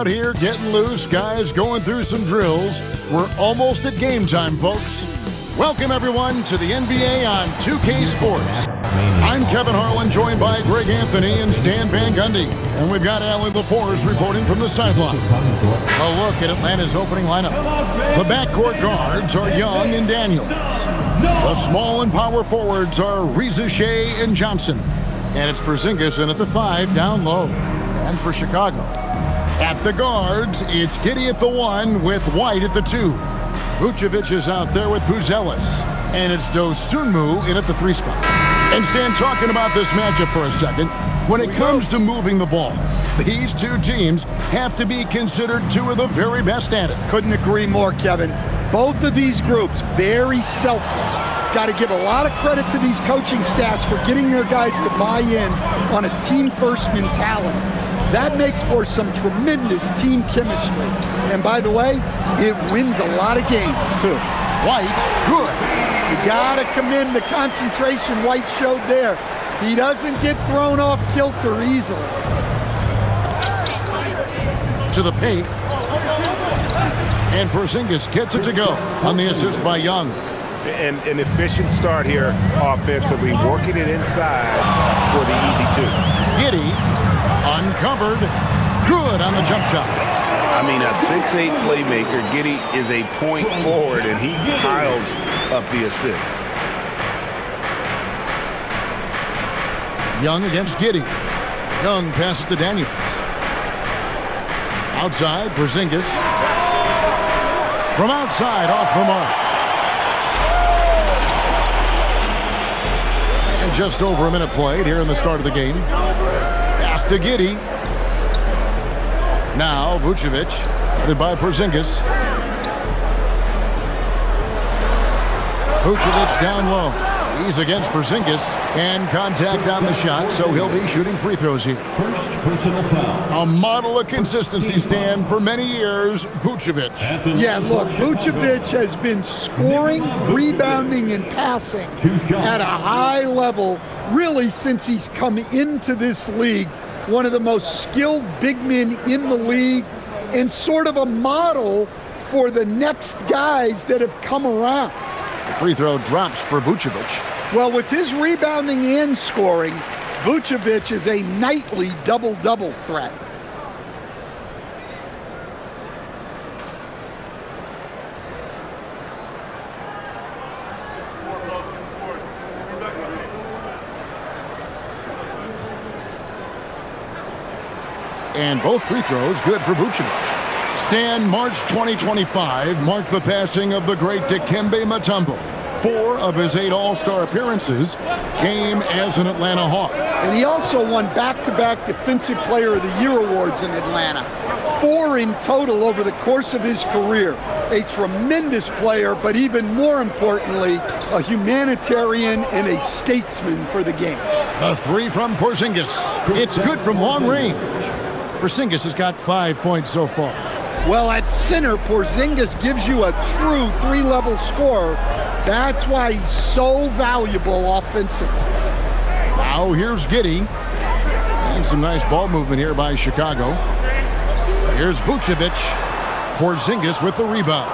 out here getting loose, guys going through some drills. We're almost at game time, folks. Welcome, everyone, to the NBA on 2K Sports. I'm Kevin Harlan, joined by Greg Anthony and Stan Van Gundy. And we've got Alan LaForce reporting from the sideline. A look at Atlanta's opening lineup. The backcourt guards are Young and Daniels. The small and power forwards are Reza Shea and Johnson. And it's Porzingis in at the 5 down low. And for Chicago, at the guards, it's Giddey at the 1 with White at the 2. Vucevic is out there with Buzelis. And it's Dosunmu in at the 3 spot. And Stan, talking about this matchup for a second, when it comes to moving the ball, these two teams have to be considered two of the very best at it. Couldn't agree more, Kevin. Both of these groups, very selfless. Got to give a lot of credit to these coaching staffs for getting their guys to buy in on a team-first mentality. That makes for some tremendous team chemistry. And by the way, it wins a lot of games, too. White, good. You got to commend the concentration White showed there. He doesn't get thrown off kilter easily. To the paint. And Porzingis gets it to go on the assist by Young. And an efficient start here offensively, working it inside for the easy 2. Giddey, uncovered, good on the jump shot. I mean, a 6'8" playmaker. Giddey is a point forward, and he piles up the assist. Young against Giddey. Young passes to Daniels. Outside, Porzingis. From outside, off the mark. And just over a minute played here in the start of the game. Pass to Giddey. Now Vucevic, headed by Porzingis. Vucevic down low. He's against Porzingis, and contact on the shot, so he'll be shooting free throws here. First personal foul. A model of consistency, Stan, for many years, Vucevic. Yeah, look, Vucevic has been scoring, rebounding, and passing at a high level, really, since he's come into this league. One of the most skilled big men in the league, and sort of a model for the next guys that have come around. The free throw drops for Vucevic. Well, with his rebounding and scoring, Vucevic is a nightly double-double threat. And both free throws good for Vucevic. Stan, March 2025 marked the passing of the great Dikembe Mutombo. 4 of his 8 All-Star appearances came as an Atlanta Hawk. And he also won back-to-back Defensive Player of the Year awards in Atlanta. 4 in total over the course of his career. A tremendous player, but even more importantly, a humanitarian and a statesman for the game. A 3 from Porzingis. It's good from long range. Porzingis has got 5 points so far. Well, at center, Porzingis gives you a true 3-level scorer. That's why he's so valuable offensively. Now here's Giddey. And some nice ball movement here by Chicago. Here's Vucevic. Porzingis with the rebound.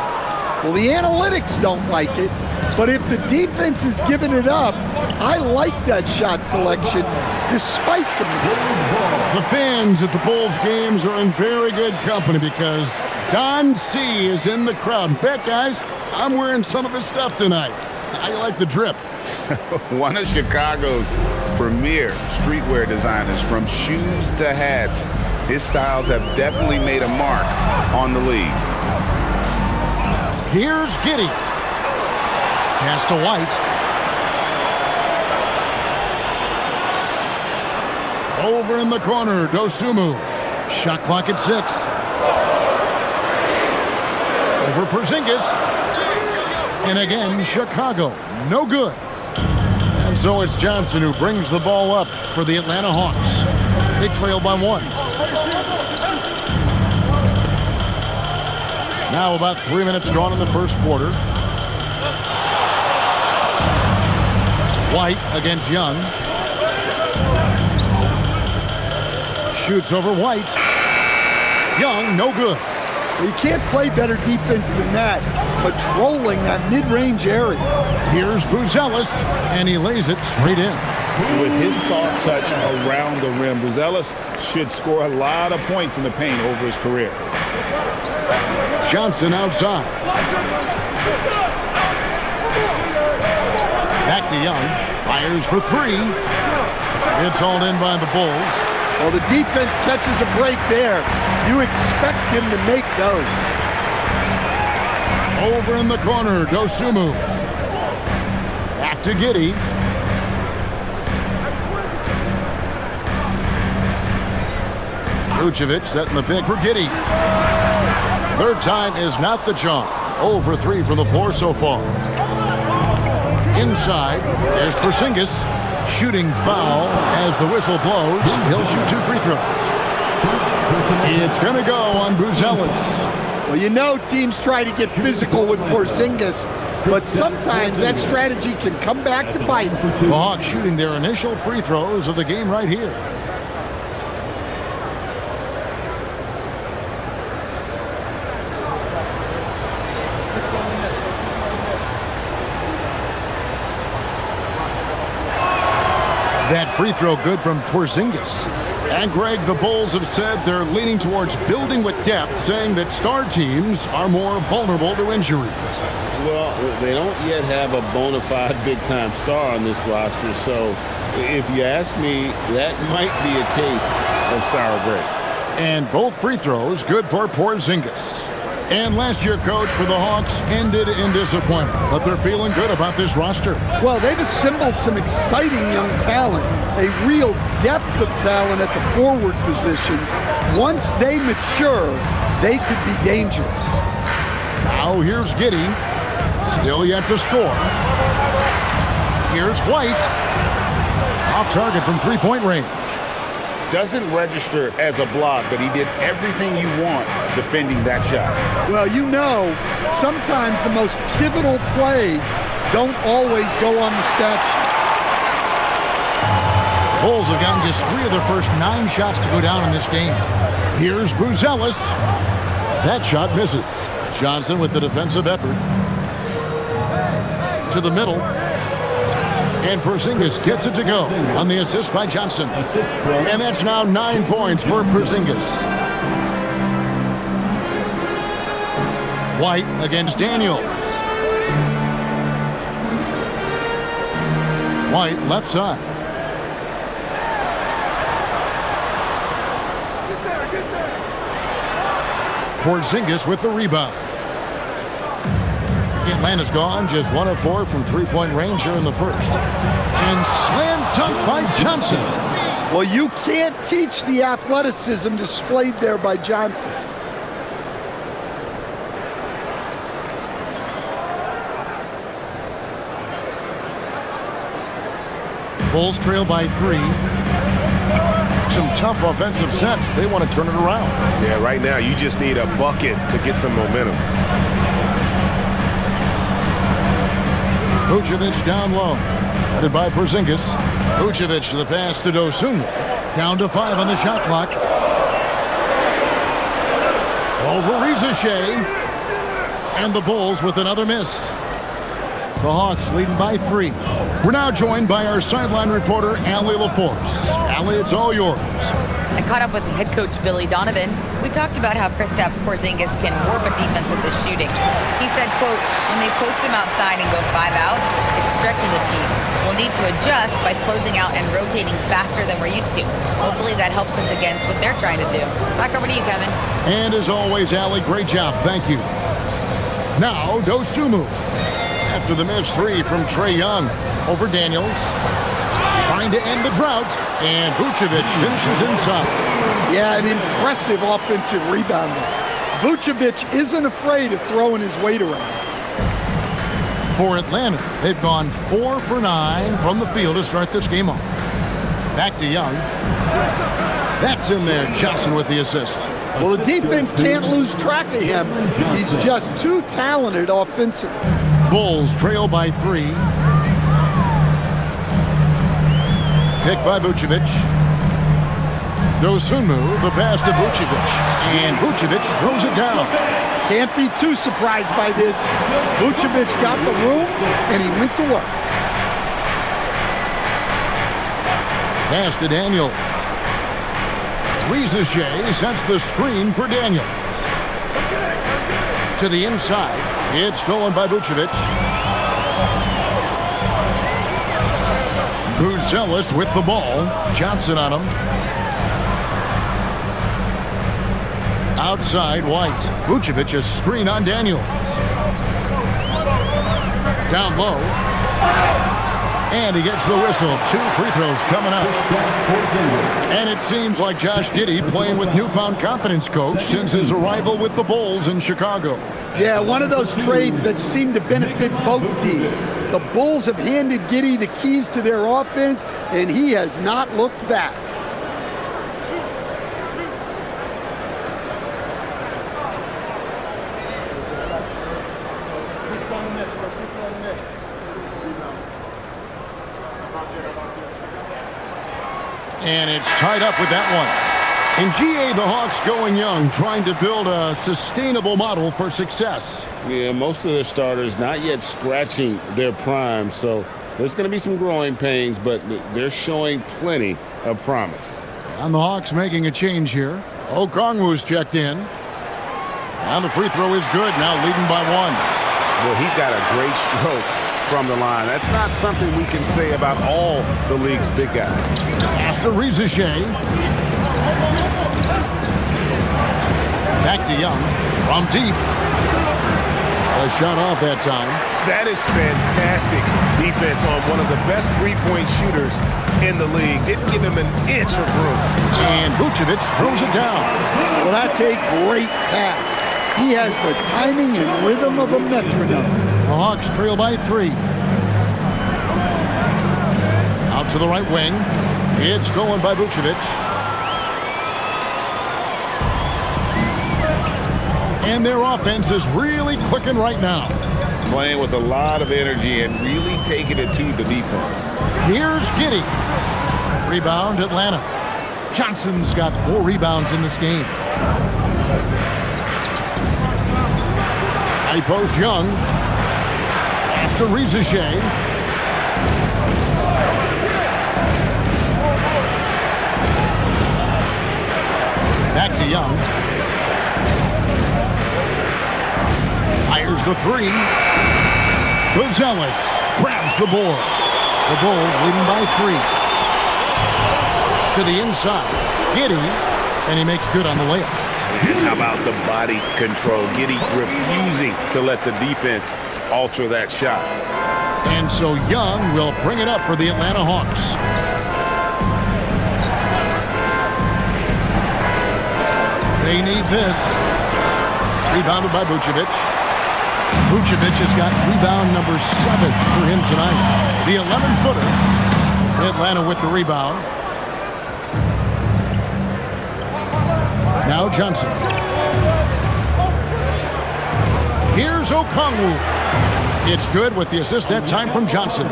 Well, the analytics don't like it, but if the defense is giving it up, I like that shot selection despite the miss. The fans at the Bulls games are in very good company because Don C is in the crowd. In fact, guys, I'm wearing some of his stuff tonight. I like the drip. One of Chicago's premier streetwear designers, from shoes to hats. His styles have definitely made a mark on the league. Here's Giddey. Pass to White. Over in the corner, Dosunmu. Shot clock at 6. Over Porzingis. And again, Chicago. No good. And so it's Johnson who brings the ball up for the Atlanta Hawks. They trail by 1. Now about 3 minutes gone in the first quarter. White against Young. Shoots over White. Young, no good. You can't play better defense than that, patrolling that mid-range area. Here's Buzelis, and he lays it straight in. With his soft touch around the rim, Buzelis should score a lot of points in the paint over his career. Johnson outside. Back to Young. Fires for three. It's hauled in by the Bulls. Well, the defense catches a break there. You expect him to make those. Over in the corner, Dosunmu. Back to Giddey. Vucevic setting the pick for Giddey. Third time is not the charm. 0 for 3 from the floor so far. Inside, there's Porzingis. Shooting foul as the whistle blows. He'll shoot 2 free throws. It's going to go on Buzelis. Well, you know teams try to get physical with Porzingis, but sometimes that strategy can come back to bite. The Hawks shooting their initial free throws of the game right here. That free throw good from Porzingis. And Greg, the Bulls have said they're leaning towards building with depth, saying that star teams are more vulnerable to injuries. Well, they don't yet have a bona fide big-time star on this roster, so if you ask me, that might be a case of sour grapes. And both free throws good for Porzingis. And last year, coach, for the Hawks ended in disappointment, but they're feeling good about this roster. Well, they've assembled some exciting young talent, a real depth of talent at the forward positions. Once they mature, they could be dangerous. Now here's Giddey, still yet to score. Here's White, off target from three-point range. Doesn't register as a block, but he did everything you want defending that shot. Well, you know, sometimes the most pivotal plays don't always go on the stat sheet. Bulls have gotten just 3 of their first 9 shots to go down in this game. Here's Buzelis. That shot misses. Johnson with the defensive effort. To the middle. And Porzingis gets it to go on the assist by Johnson. And that's now 9 points for Porzingis. White against Daniels. White left side. Porzingis with the rebound. Atlanta's gone, just 1 of 4 from three-point range here in the first. And slam dunk by Johnson. Well, you can't teach the athleticism displayed there by Johnson. Bulls trail by 3. Some tough offensive sets. They want to turn it around. Yeah, right now you just need a bucket to get some momentum. Vucevic down low. Headed by Porzingis. Vucevic to the pass to Dosunmu. Down to 5 on the shot clock. Over Rizachet. And the Bulls with another miss. The Hawks leading by 3. We're now joined by our sideline reporter, Allie LaForce. Allie, it's all yours. I caught up with head coach Billy Donovan. We talked about how Kristaps Porzingis can warp a defense with his shooting. He said, quote, when they post him outside and go 5 out, it stretches a team. We'll need to adjust by closing out and rotating faster than we're used to. Hopefully that helps us against what they're trying to do. Back over to you, Kevin. And as always, Allie, great job. Thank you. Now, Dosunmu. After the missed 3 from Trae Young over Daniels. Trying to end the drought, and Vucevic finishes inside. Yeah, an impressive offensive rebounder. Vucevic isn't afraid of throwing his weight around. For Atlanta, they've gone 4 for 9 from the field to start this game off. Back to Young. That's in there. Johnson with the assist. Well, the defense can't lose track of him. He's just too talented offensively. Bulls trail by 3. Pick by Vucevic. Dosunmu, the pass to Vucevic. And Vucevic throws it down. Can't be too surprised by this. Vucevic got the room, and he went to work. Pass to Daniel. Rizachet sets the screen for Daniel. To the inside. It's stolen by Vucevic. Buzelis with the ball. Johnson on him. Outside, White. Vucevic a screen on Daniel. Down low. And he gets the whistle. 2 free throws coming up. And it seems like Josh Giddey playing with newfound confidence, coach, since his arrival with the Bulls in Chicago. Yeah, one of those trades that seem to benefit both teams. The Bulls have handed Giddey the keys to their offense, and he has not looked back. And it's tied up with that one. In GA, the Hawks going young, trying to build a sustainable model for success. Yeah, most of their starters not yet scratching their prime, so there's going to be some growing pains, but they're showing plenty of promise. And the Hawks making a change here. Okongwu's checked in. And the free throw is good, now leading by 1. Well, he's got a great stroke from the line. That's not something we can say about all the league's big guys. After Rizachet. Back to Young from deep. A shot off that time. That is fantastic defense on one of the best three-point shooters in the league. Didn't give him an inch of room. And Vucevic throws it down. Well, that's a great pass. He has the timing and rhythm of a metronome. The Hawks trail by 3. Out to the right wing. It's stolen by Vucevic. And their offense is really clicking right now. Playing with a lot of energy and really taking it to the defense. Here's Giddey. Rebound, Atlanta. Johnson's got 4 rebounds in this game. High post Young. Pass to Rizachet. Back to Young. Fires the 3. Buzelis grabs the board. The Bulls leading by 3. To the inside. Giddey. And he makes good on the layup. And how about the body control? Giddey refusing to let the defense alter that shot. And so Young will bring it up for the Atlanta Hawks. They need this. Rebounded by Vucevic. Vucevic has got rebound number 7 for him tonight. The 11-footer. Atlanta with the rebound. Now Johnson. Here's Okongwu. It's good with the assist that time from Johnson.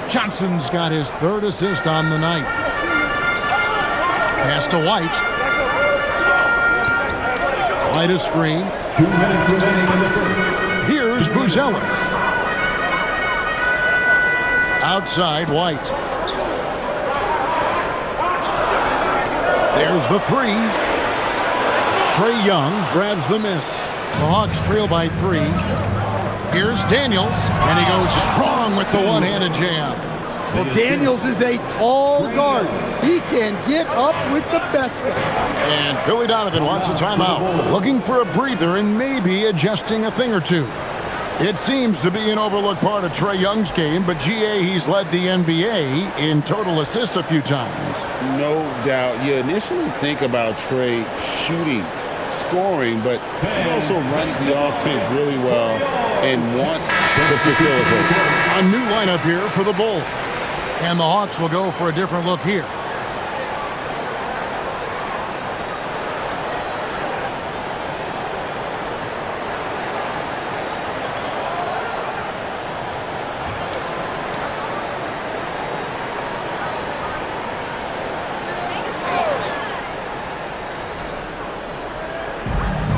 Johnson's got his 3rd assist on the night. Pass to White. White a screen. 2 minutes remaining in the first. Here's Buzelis. Outside, White. There's the 3. Trae Young grabs the miss. The Hawks trail by 3. Here's Daniels, and he goes strong with the one-handed jam. Well, Daniels is a tall guard. He can get up with the best of them. And Billy Donovan wants a timeout, looking for a breather and maybe adjusting a thing or two. It seems to be an overlooked part of Trae Young's game, but GA, he's led the NBA in total assists a few times. No doubt. You initially think about Trae shooting, scoring, but he also runs the offense really well and wants to facilitate. A new lineup here for the Bulls. And the Hawks will go for a different look here.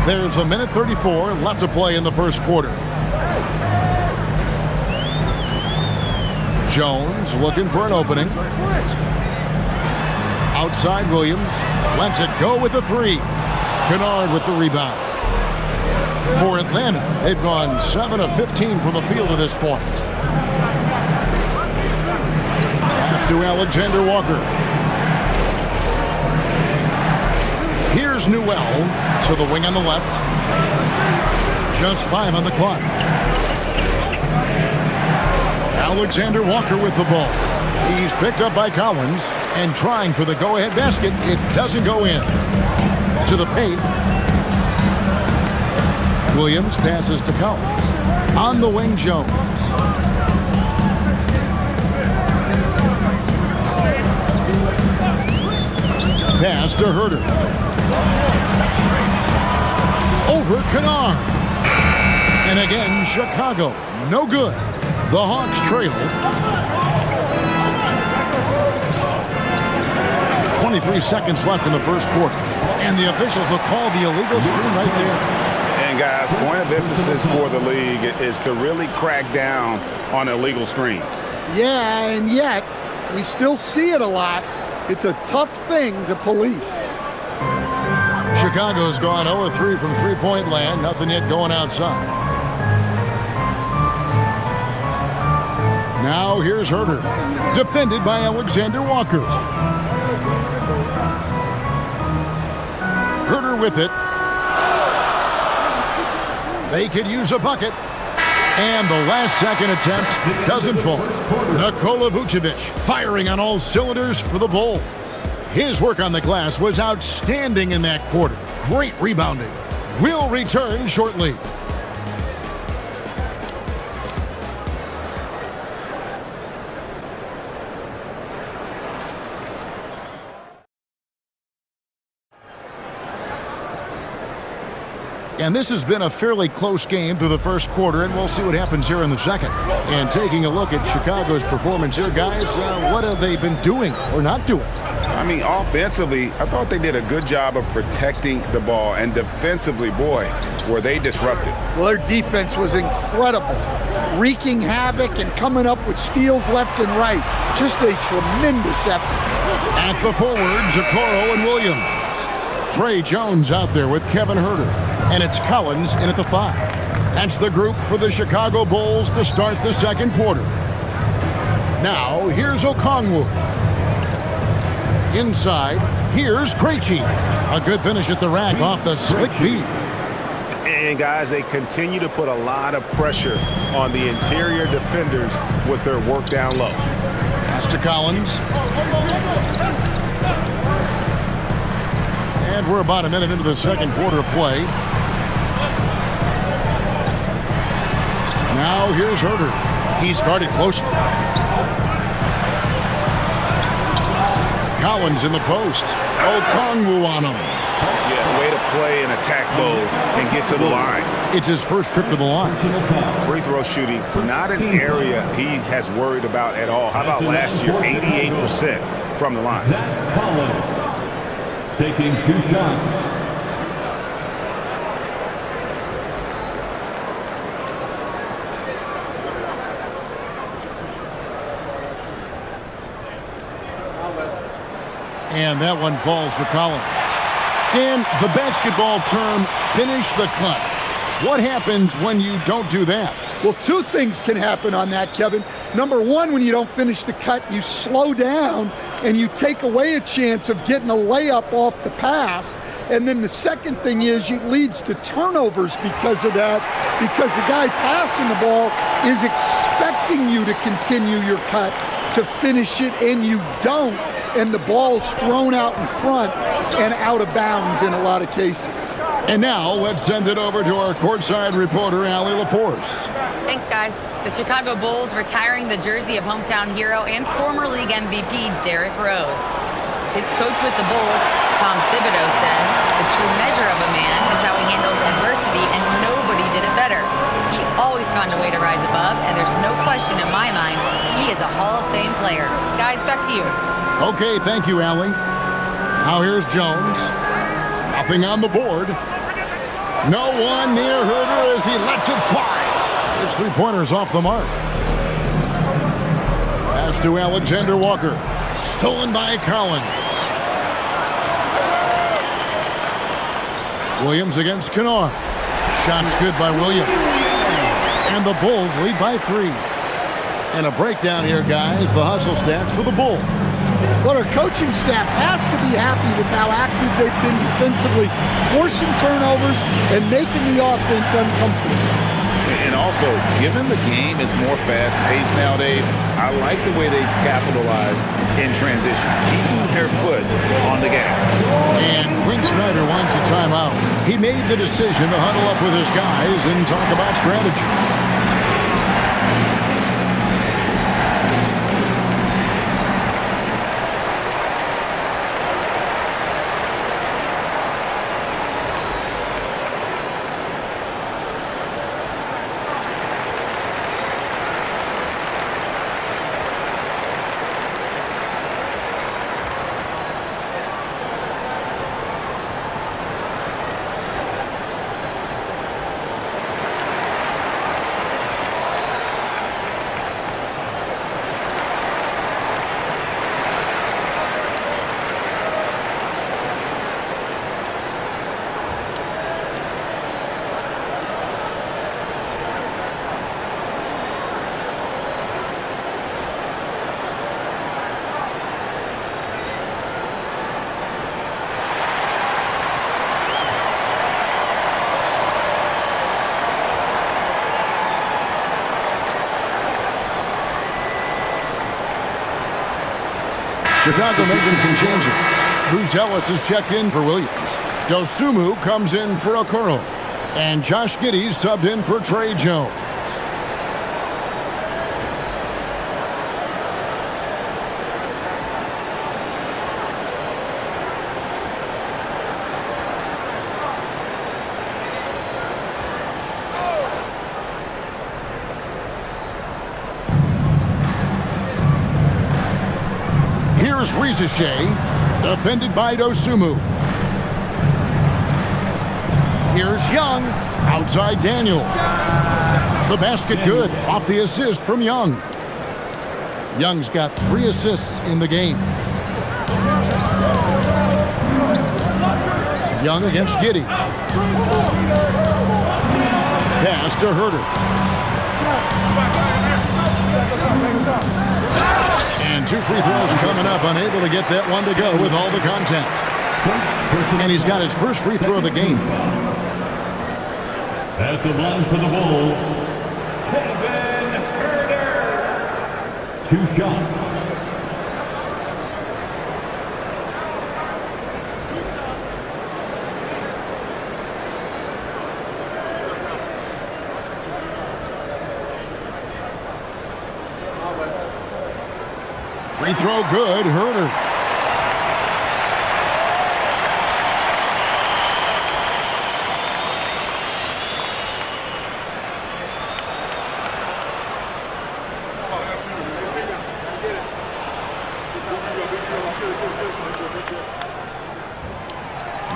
There's a minute 34 left to play in the first quarter. Jones looking for an opening. Outside Williams. Lets it go with the three. Kennard with the rebound. For Atlanta, they've gone 7 of 15 from the field to this point. Pass to Alexander Walker. Here's Newell to the wing on the left. Just 5 on the clock. Alexander Walker with the ball. He's picked up by Collins and trying for the go-ahead basket. It doesn't go in. To the paint. Williams passes to Collins. On the wing, Jones. Pass to Herter. Over Kennard. And again, Chicago. No good. The Hawks trail. 23 seconds left in the first quarter. And the officials will call the illegal screen right there. And guys, point of emphasis for the league is to really crack down on illegal screens. Yeah, and yet we still see it a lot. It's a tough thing to police. Chicago's gone 0-3 from three-point land. Nothing yet going outside. Now here's Herter. Defended by Alexander Walker. Herter with it. They could use a bucket. And the last-second attempt doesn't fall. Nikola Vucevic firing on all cylinders for the Bulls. His work on the glass was outstanding in that quarter. Great rebounding. We'll return shortly. And this has been a fairly close game through the first quarter, and we'll see what happens here in the second. And taking a look at Chicago's performance here, guys, what have they been doing or not doing? I mean, offensively, I thought they did a good job of protecting the ball. And defensively, boy, were they disruptive. Well, their defense was incredible. Wreaking havoc and coming up with steals left and right. Just a tremendous effort. At the forwards, Okoro and Williams. Trey Jones out there with Kevin Herter. And it's Collins in at the 5. That's the group for the Chicago Bulls to start the second quarter. Now, here's Okongwu. Inside, here's Krejci. A good finish at the rack off the slick feed. And, guys, they continue to put a lot of pressure on the interior defenders with their work down low. Pass to Collins. And we're about a minute into the second quarter of play. Now here's Herter. He's guarded closely. Collins in the post. Okongwu on him. Yeah, way to play in attack mode and get to the line. It's his first trip to the line. Free throw shooting, not an area he has worried about at all. How about last year, 88% from the line? Taking 2 shots. And that one falls for Collins. Stan, the basketball term, finish the cut. What happens when you don't do that? Well, 2 things can happen on that, Kevin. Number 1, when you don't finish the cut, you slow down and you take away a chance of getting a layup off the pass. And then the second thing is it leads to turnovers because of that, because the guy passing the ball is expecting you to continue your cut, to finish it, and you don't. And the ball's thrown out in front and out of bounds in a lot of cases. And now let's send it over to our courtside reporter, Allie LaForce. Thanks, guys. The Chicago Bulls retiring the jersey of hometown hero and former league MVP Derrick Rose. His coach with the Bulls, Tom Thibodeau, said, "The true measure of a man is how he handles adversity, and nobody did it better. He always found a way to rise above, and there's no question in my mind he is a Hall of Fame player." Guys, back to you. Okay, thank you, Allie. Now here's Jones. Nothing on the board. No one near Herder as he lets it fly. His three-pointer's off the mark. Pass to Alexander Walker. Stolen by Collins. Williams against Kennard. Shot's good by Williams. And the Bulls lead by 3. And a breakdown here, guys. The hustle stats for the Bulls. Well, our coaching staff has to be happy with how active they've been defensively, forcing turnovers and making the offense uncomfortable. And also, given the game is more fast-paced nowadays, I like the way they've capitalized in transition, keeping their foot on the gas. And Quinn Snyder wants a timeout. He made the decision to huddle up with his guys and talk about strategy. Chicago making some changes. Bruce Ellis is checked in for Williams. Dosunmu comes in for Okoro. And Josh Giddey's subbed in for Trey Jones. Here's Rizeshe, defended by Dosunmu. Here's Young, outside Daniel. The basket good, off the assist from Young. Young's got 3 assists in the game. Young against Giddey. Pass to Herder. And 2 free throws coming up, unable to get that one to go with all the contact. And he's got his first free throw of the game. At the line for the Bulls, Kevin Herder. 2 shots. Free throw good, Herder.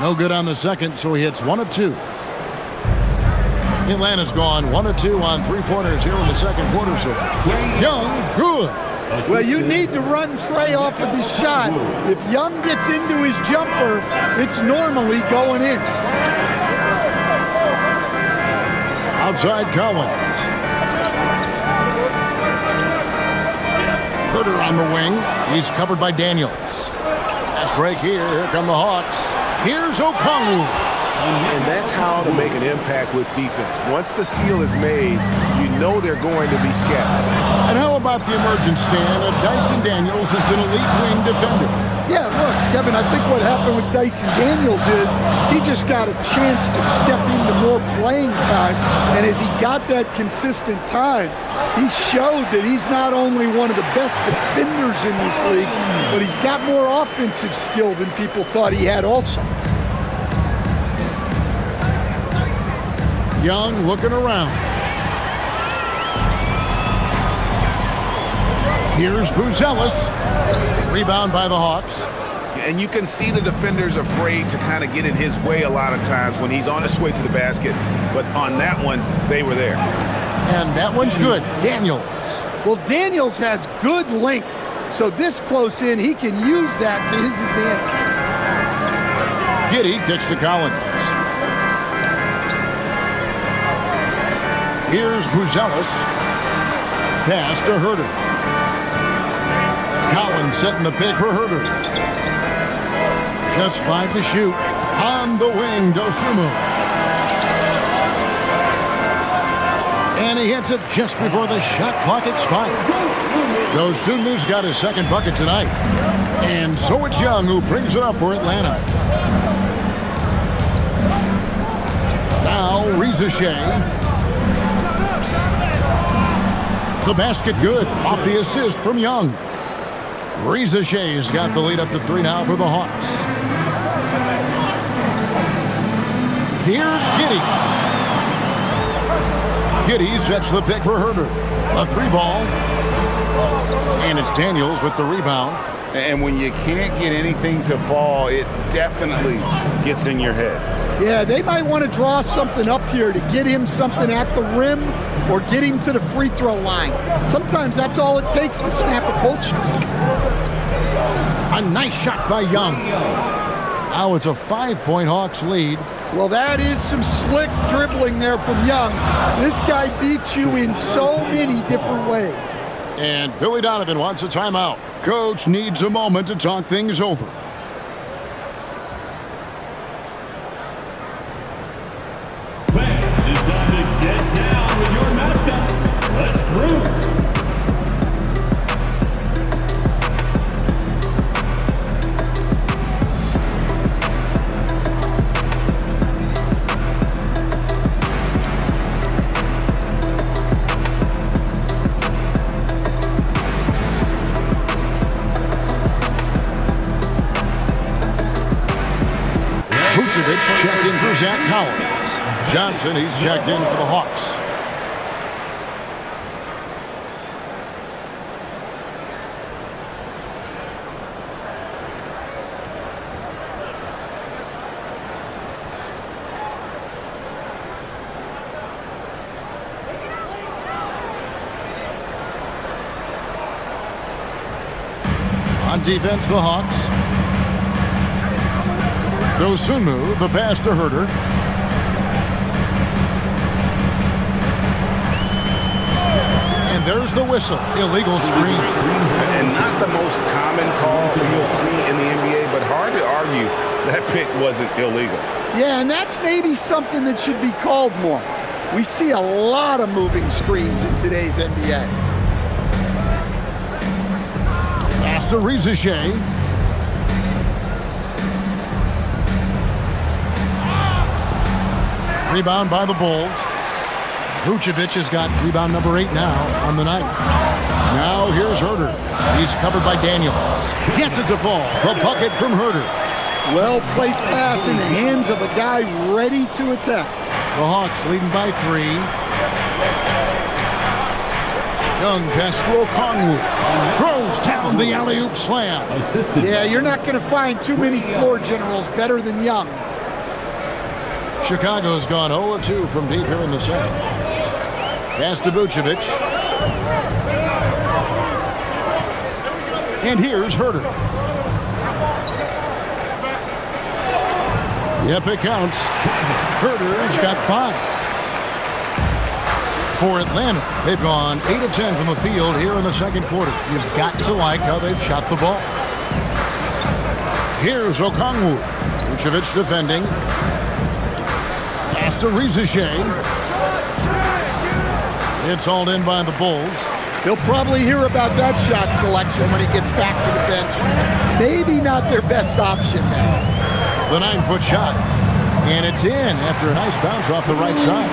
No good on the second, so he hits 1 of 2. Atlanta's gone 1 of 2 on 3-pointers here in the second quarter so far. Young, good. Well, you need to run Trey off of his shot. If Young gets into his jumper, it's normally going in. Outside Collins. Herder on the wing. He's covered by Daniels. Fast break here. Here come the Hawks. Here's Okongwu. And that's how to make an impact with defense. Once the steal is made, you know they're going to be scattered. And how about the emergence, Stan, of Dyson Daniels as an elite wing defender? Yeah, look, Kevin, I think what happened with Dyson Daniels is he just got a chance to step into more playing time. And as he got that consistent time, he showed that he's not only one of the best defenders in this league, but he's got more offensive skill than people thought he had also. Young looking around. Here's Bruce Ellis. Rebound by the Hawks. And you can see the defenders afraid to kind of get in his way a lot of times when he's on his way to the basket. But on that one, they were there. And that one's good. Daniels. Well, Daniels has good length, so this close in, he can use that to his advantage. Giddey kicks to Collins. Here's Buzelis. Pass to Herter. Collins setting the pick for Herter. Just 5 to shoot. On the wing, Dosunmu. And he hits it just before the shot clock expires. Dosunmu's got his second bucket tonight. And so it's Young who brings it up for Atlanta. Now, Reza Shea. The basket good off the assist from Young. Reza Shea's got the lead up to 3 now for the Hawks. Here's Giddey. Giddey sets the pick for Herter. A 3-ball. And it's Daniels with the rebound. And when you can't get anything to fall, it definitely gets in your head. Yeah, they might want to draw something up here to get him something at the rim or get him to the free throw line. Sometimes that's all it takes to snap a cold shot. A nice shot by Young. Now it's a 5-point Hawks lead. Well, that is some slick dribbling there from Young. This guy beats you in so many different ways. And Billy Donovan wants a timeout. Coach needs a moment to talk things over. It's time to get down with your mascot. Let's groove. Checked in for Zach Collins. Johnson, he's checked in for the Hawks. On defense, the Hawks. Dosunmu, the pass to Herter. And there's the whistle. Illegal screen. And not the most common call you'll see in the NBA, but hard to argue that pick wasn't illegal. Yeah, and that's maybe something that should be called more. We see a lot of moving screens in today's NBA. Pass to Reza Shea. Rebound by the Bulls. Vucevic has got rebound number 8 now on the night. Now here's Herter. He's covered by Daniels. Gets it to fall. The bucket from Herter. Well-placed pass in the hands of a guy ready to attack. The Hawks leading by 3. Young pass to Okongwu. Throws down the alley-oop slam. Yeah, you're not going to find too many floor generals better than Young. Chicago's gone 0-2 from deep here in the second. Pass to Vucevic. And here's Herter. Yep, it counts. Herter's got 5. For Atlanta, they've gone 8 of 10 from the field here in the second quarter. You've got to like how they've shot the ball. Here's Okongwu. Vucevic defending. Pass to Reza Shea. It's hauled in by the Bulls. He'll probably hear about that shot selection when he gets back to the bench. Maybe not their best option now. The 9-foot shot. And it's in after a nice bounce off the right side.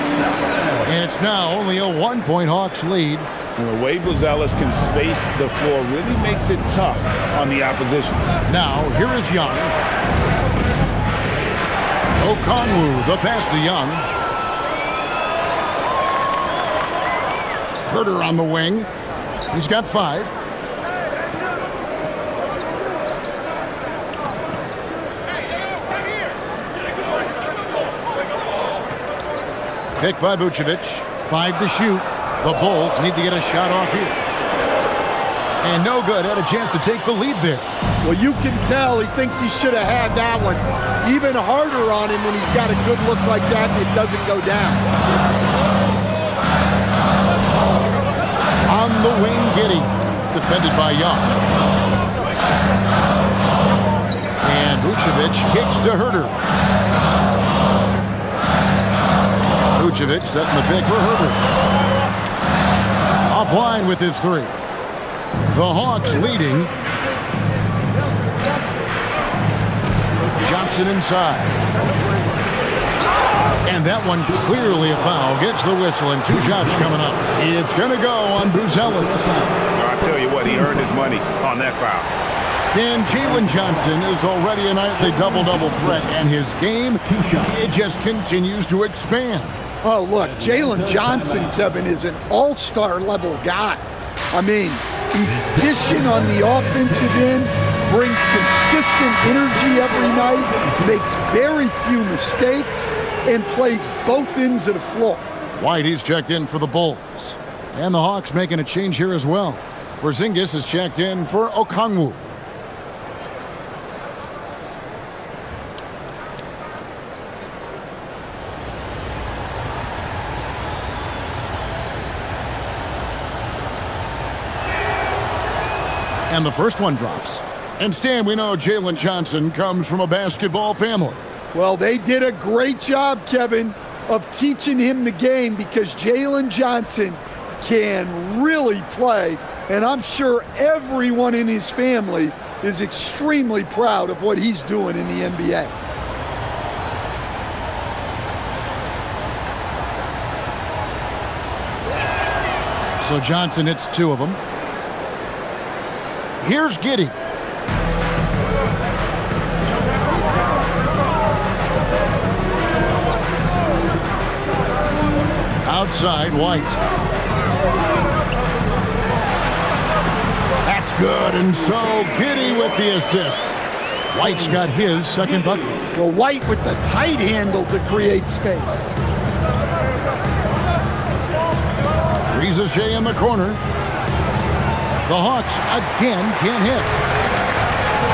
And it's now only a 1-point Hawks lead. And the way Buzelis can space the floor really makes it tough on the opposition. Now, here is Young. Okongwu, the pass to Young. Herter on the wing. He's got 5. Pick by Vucevic. 5 to shoot. The Bulls need to get a shot off here. And no good. Had a chance to take the lead there. Well, you can tell he thinks he should have had that one. Even harder on him when he's got a good look like that and it doesn't go down. On the wing, Giddey. Defended by Young. And Vucevic kicks to Herter. Vucevic setting the pick for Herbert. Offline with his 3. The Hawks leading. Johnson inside. And that one clearly a foul. Gets the whistle and 2 shots coming up. It's going to go on Buzelis. I tell you what, he earned his money on that foul. And Jalen Johnson is already a nightly double-double threat, and his game, it just continues to expand. Oh, look, Jalen Johnson, Kevin, is an all-star level guy. I mean, efficient on the offensive end, brings consistent energy every night, makes very few mistakes, and plays both ends of the floor. Whitey's checked in for the Bulls. And the Hawks making a change here as well. Porzingis is checked in for Okongwu. And the first one drops. And Stan, we know Jalen Johnson comes from a basketball family. Well, they did a great job, Kevin, of teaching him the game because Jalen Johnson can really play. And I'm sure everyone in his family is extremely proud of what he's doing in the NBA. So Johnson hits 2 of them. Here's Giddey. Outside, White. That's good, and so Giddey with the assist. White's got his second bucket. Well, White with the tight handle to create space. Riza in the corner. The Hawks again can't hit.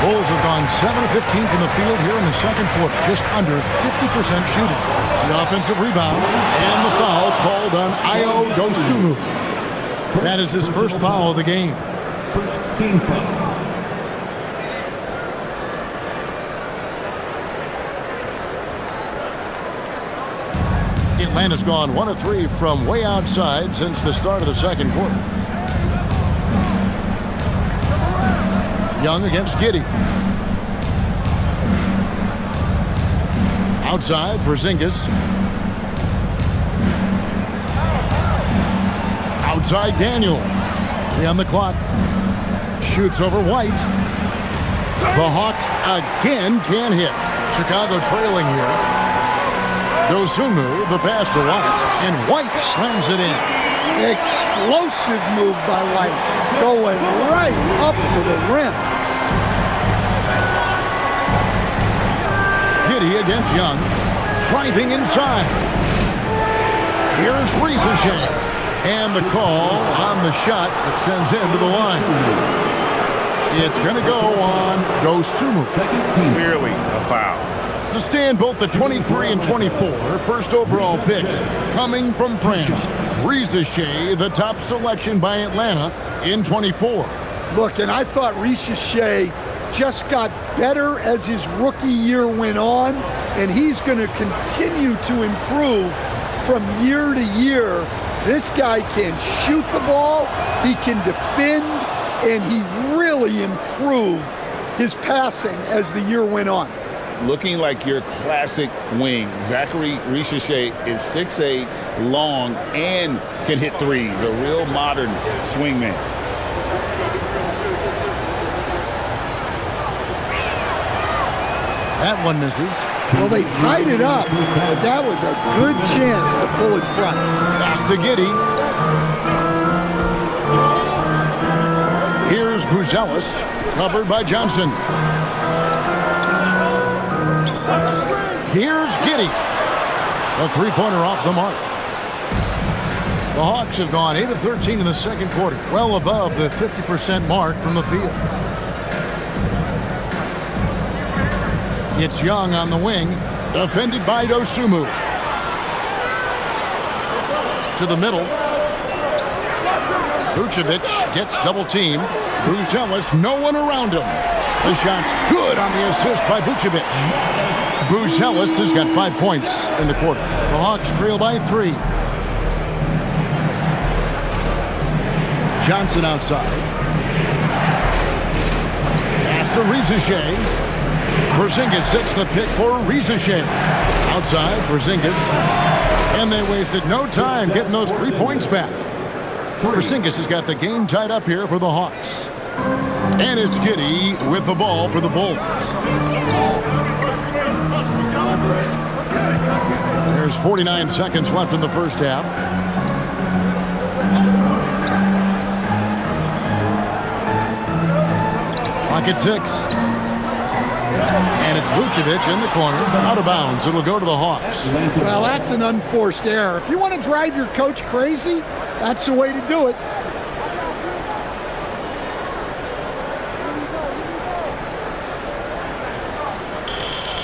Bulls have gone 7 of 15 from the field here in the second quarter, just under 50% shooting. The offensive rebound and the foul called on Ayo Dosunmu. That is his first foul of the game. First team foul. Atlanta's gone 1 of 3 from way outside since the start of the second quarter. Young against Giddey. Outside, Porzingis. Outside, Daniel. 3 on the clock. Shoots over White. The Hawks again can't hit. Chicago trailing here. Dosunmu, the pass to White, and White slams it in. Explosive move by White, going right up to the rim. Giddey against Young, driving inside. Here's Riza, and the call on the shot that sends him to the line. It's going to go on Dosunmu. Clearly a foul. To stand both the 23 and 24 first overall picks coming from France. Riza, the top selection by Atlanta in 24. Look, and I thought Riza just got better as his rookie year went on, and he's going to continue to improve from year to year. This guy can shoot the ball, he can defend, and he really improved his passing as the year went on. Looking like your classic wing. Zachary Richer is 6'8", long, and can hit threes. A real modern swingman. That one misses. Well, they tied it up, but that was a good chance to pull in front. Pass to Giddey. Here's Buzelis, covered by Johnson. Here's Giddey. A three-pointer off the mark. The Hawks have gone 8 of 13 in the second quarter, well above the 50% mark from the field. It's Young on the wing, defended by Dosunmu. To the middle. Vucevic gets double teamed. Bruce Ellis, no one around him. The shot's good on the assist by Vucevic. Bruce Ellis has got 5 points in the quarter. The Hawks trail by 3. Johnson outside. Pass to Rizichet. Porzingis sets the pick for Rizichet. Outside, Porzingis. And they wasted no time getting those 3 points back. Porzingis has got the game tied up here for the Hawks. And it's Giddey with the ball for the Bulls. There's 49 seconds left in the first half. Clock at 6. And it's Vucevic in the corner, out of bounds. It'll go to the Hawks. Well, that's an unforced error. If you want to drive your coach crazy, that's the way to do it.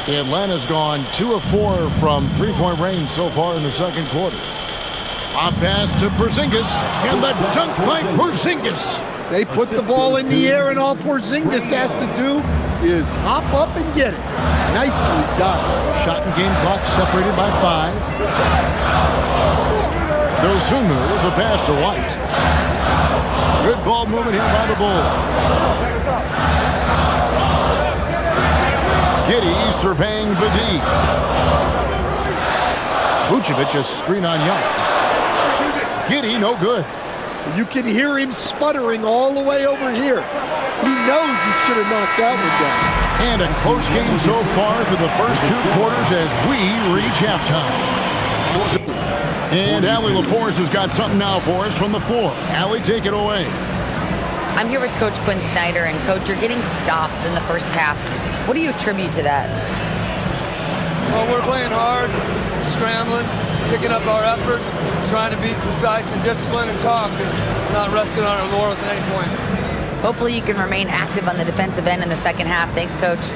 Atlanta's gone 2 of 4 from three-point range so far in the second quarter. A pass to Porzingis, and the dunk by Porzingis. They put the ball in the air, and all Porzingis has to do is hop up and get it. Nicely done. Shot and game clock separated by 5. Dosunmu, the pass to White. Good ball movement here by the Bulls. Giddey surveying the D. Vucevic a screen on Young. Giddey no good. You can hear him sputtering all the way over here. He knows he should have knocked that one down. And a close game so far through the first 2 quarters as we reach halftime. And Allie LaForce has got something now for us from the floor. Allie, take it away. I'm here with Coach Quinn Snyder, and Coach, you're getting stops in the first half. What do you attribute to that? Well, we're playing hard, scrambling, picking up our effort, trying to be precise and disciplined and talk, and not resting on our laurels at any point. Hopefully you can remain active on the defensive end in the second half. Thanks, Coach.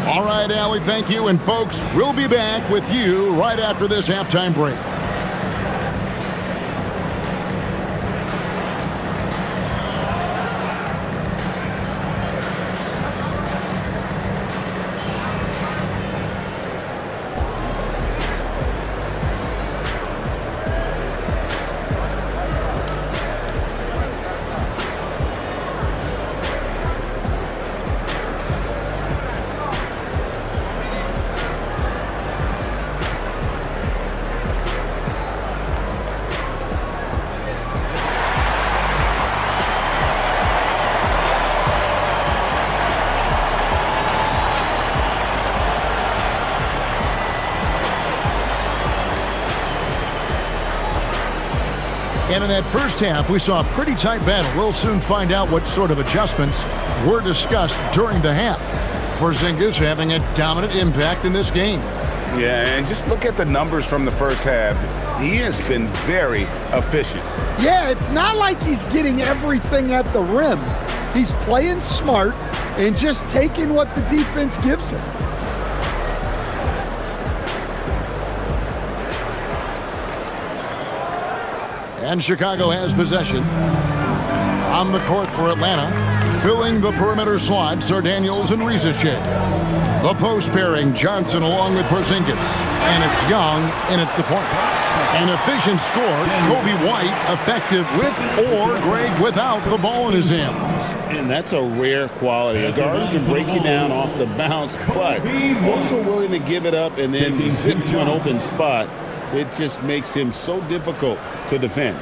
All right, Allie, thank you. And folks, we'll be back with you right after this halftime break. And in that first half, we saw a pretty tight battle. We'll soon find out what sort of adjustments were discussed during the half. Porzingis having a dominant impact in this game. Yeah, and just look at the numbers from the first half. He has been very efficient. Yeah, it's not like he's getting everything at the rim. He's playing smart and just taking what the defense gives him. And Chicago has possession. On the court for Atlanta, filling the perimeter slots are Daniels and Rizichet. The post pairing, Johnson along with Porzingis. And it's Young in at the point. An efficient score, Kobe White effective with or Greg without the ball in his hands. And that's a rare quality. A guard who can break you down off the bounce, but also willing to give it up and then zip to an open spot. It just makes him so difficult to defend.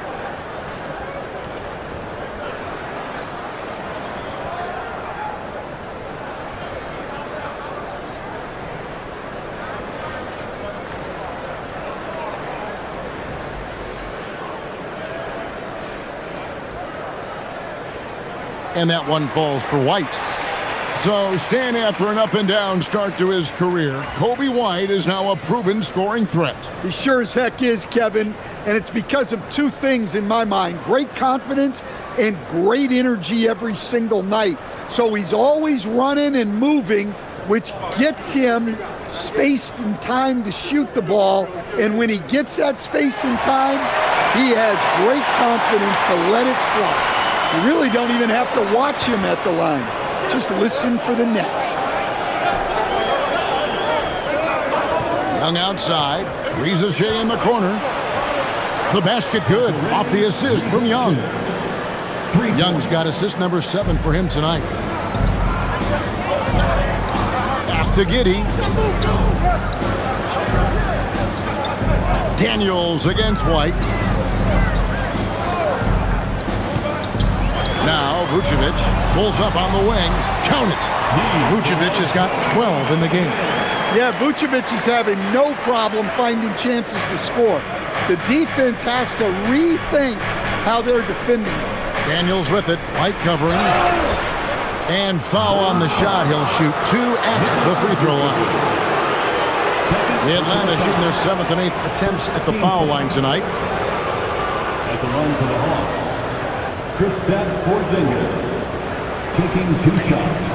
And that one falls for White. So staying after an up-and-down start to his career, Kobe White is now a proven scoring threat. He sure as heck is, Kevin, and it's because of two things in my mind: great confidence and great energy every single night. So he's always running and moving, which gets him space and time to shoot the ball. And when he gets that space and time, he has great confidence to let it fly. You really don't even have to watch him at the line. Just listen for the net. Young outside, Riza in the corner. The basket good, off the assist from Young. Young's got assist number 7 for him tonight. Pass to Giddey. Daniels against White. Now Vucevic pulls up on the wing. Count it. Vucevic has got 12 in the game. Yeah, Vucevic is having no problem finding chances to score. The defense has to rethink how they're defending it. Daniels with it. White covering. And foul on the shot. He'll shoot 2 at the free throw line. The Atlanta shooting their 7th and 8th attempts at the foul line tonight. At the line for the Hawks, Kristaps Porzingis taking 2 shots.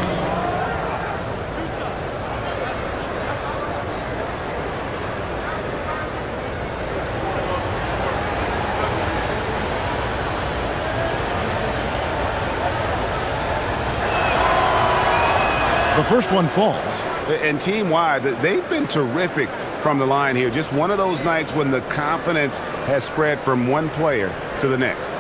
The first one falls. And team-wide, they've been terrific from the line here. Just one of those nights when the confidence has spread from one player to the next.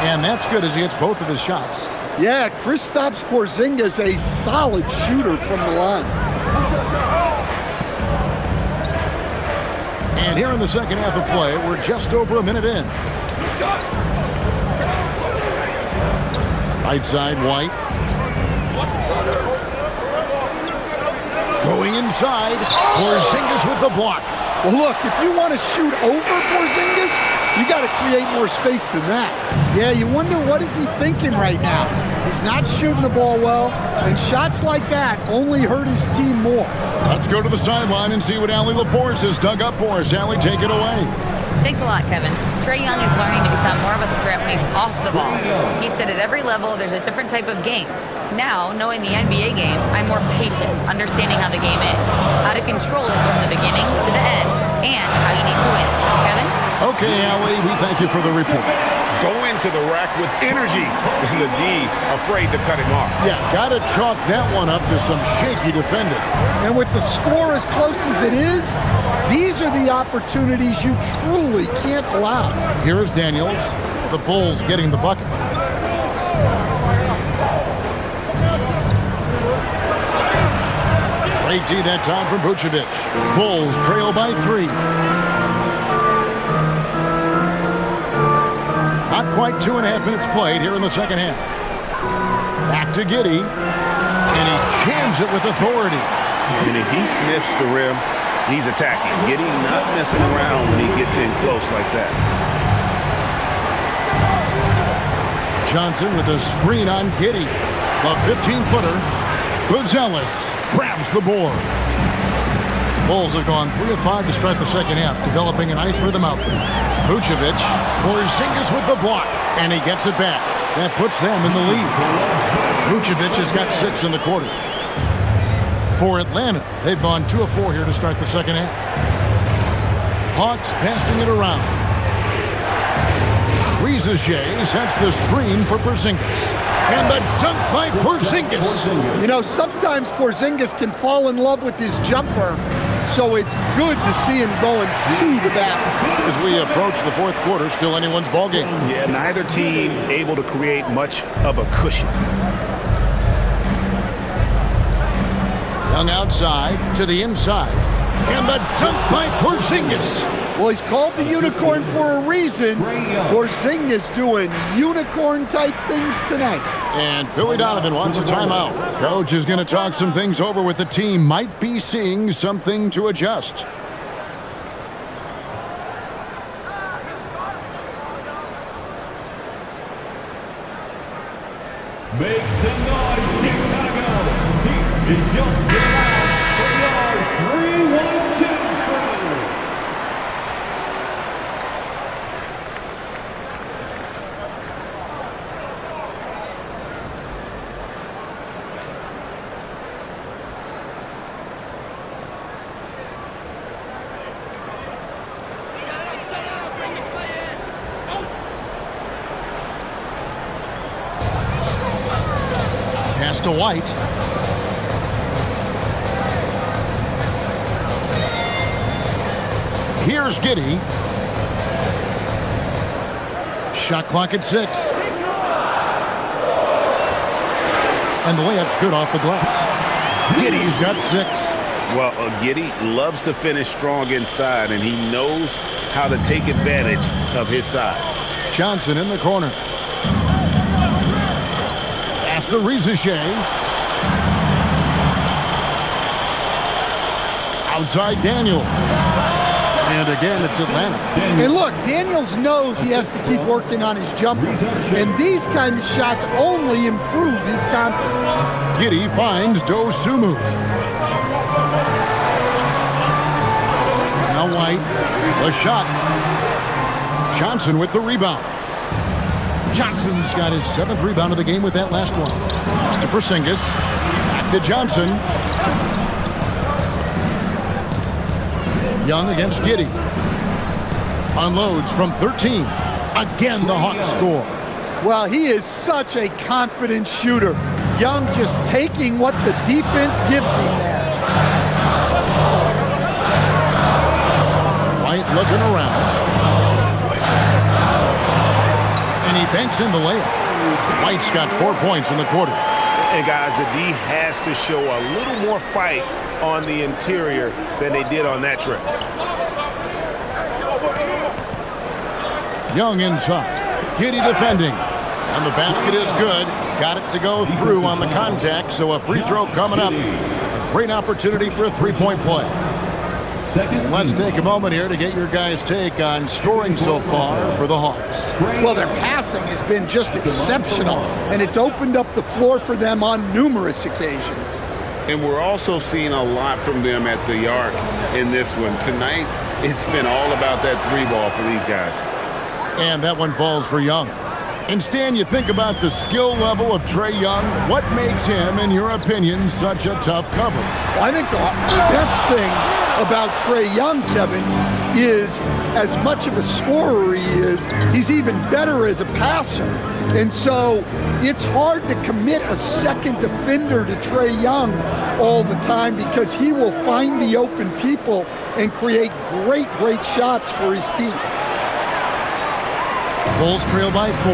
And that's good as he hits both of his shots. Yeah, Kristaps Porzingis, a solid shooter from the line. And here in the second half of play, we're just over a minute in. Right side, White. Going inside. Porzingis with the block. Well, look, if you want to shoot over Porzingis, you got to create more space than that. Yeah, you wonder what is he thinking right now. He's not shooting the ball well, and shots like that only hurt his team more. Let's go to the sideline and see what Allie LaForce has dug up for us. Allie, take it away. Thanks a lot, Kevin. Trae Young is learning to become more of a threat when he's off the ball. He said at every level there's a different type of game. Now, knowing the NBA game, I'm more patient, understanding how the game is, how to control it from the beginning to the end, and how you need to win. Kevin? Okay, Allie, we thank you for the report. Go into the rack with energy, and the D afraid to cut him off. Yeah, got to chalk that one up to some shaky defending. And with the score as close as it is, these are the opportunities you truly can't allow. Here is Daniels. The Bulls getting the bucket. Great D that time from Vucevic. Bulls trail by 3. Not quite 2.5 minutes played here in the second half. Back to Giddey. And he jams it with authority. And if he sniffs the rim, he's attacking. Giddey not messing around when he gets in close like that. Johnson with a screen on Giddey. The 15-footer. Gonzalez grabs the board. Bulls have gone 3 of 5 to start the second half, developing a nice rhythm out there. Vucevic, Porzingis with the block, and he gets it back. That puts them in the lead. Vucevic has got 6 in the quarter. For Atlanta, they've gone 2 of 4 here to start the second half. Hawks passing it around. Riza sets the screen for Porzingis. And the dunk by Porzingis. You know, sometimes Porzingis can fall in love with his jumper, so it's good to see him going to the basket. As we approach the fourth quarter, still anyone's ballgame. Yeah, neither team able to create much of a cushion. Young outside to the inside. And the dunk by Porzingis. Well, he's called the unicorn for a reason. Porzingis doing unicorn-type things tonight. And Billy Donovan wants a timeout. Coach is going to talk some things over with the team. Might be seeing something to adjust. Make some noise, Chicago. Here is Young for your 3-1-2 crew. Pass to White. Here's Giddey. Shot clock at 6. And the layup's good off the glass. Giddey's got 6. Well, Giddey loves to finish strong inside, and he knows how to take advantage of his size. Johnson in the corner. Pass to Rizachet. Outside Daniel. And again, it's Atlanta. And look, Daniels knows he has to keep working on his jumpers. And these kind of shots only improve his confidence. Giddey finds Dosunmu. Now White, the shot. Johnson with the rebound. Johnson's got his 7th rebound of the game with that last one. Pass to Porzingis. Back to Johnson. Young against Giddey. Unloads from 13. Again, the Hawks score. Well, he is such a confident shooter. Young just taking what the defense gives him there. White looking around. And he banks in the layup. White's got 4 points in the quarter. And guys, the D has to show a little more fight on the interior than they did on that trip. Young inside. Giddey defending. And the basket is good. Got it to go through on the contact, so a free throw coming up. A great opportunity for a three-point play. And let's take a moment here to get your guys' take on scoring so far for the Hawks. Well, their passing has been just exceptional, and it's opened up the floor for them on numerous occasions. And we're also seeing a lot from them at the arc in this one. Tonight, it's been all about that 3-ball for these guys. And that one falls for Young. And Stan, you think about the skill level of Trae Young. What makes him, in your opinion, such a tough cover? I think the best thing about Trae Young, Kevin, is as much of a scorer he is, he's even better as a passer. And so it's hard to commit a second defender to Trae Young all the time because he will find the open people and create great, great shots for his team. Bulls trail by 4.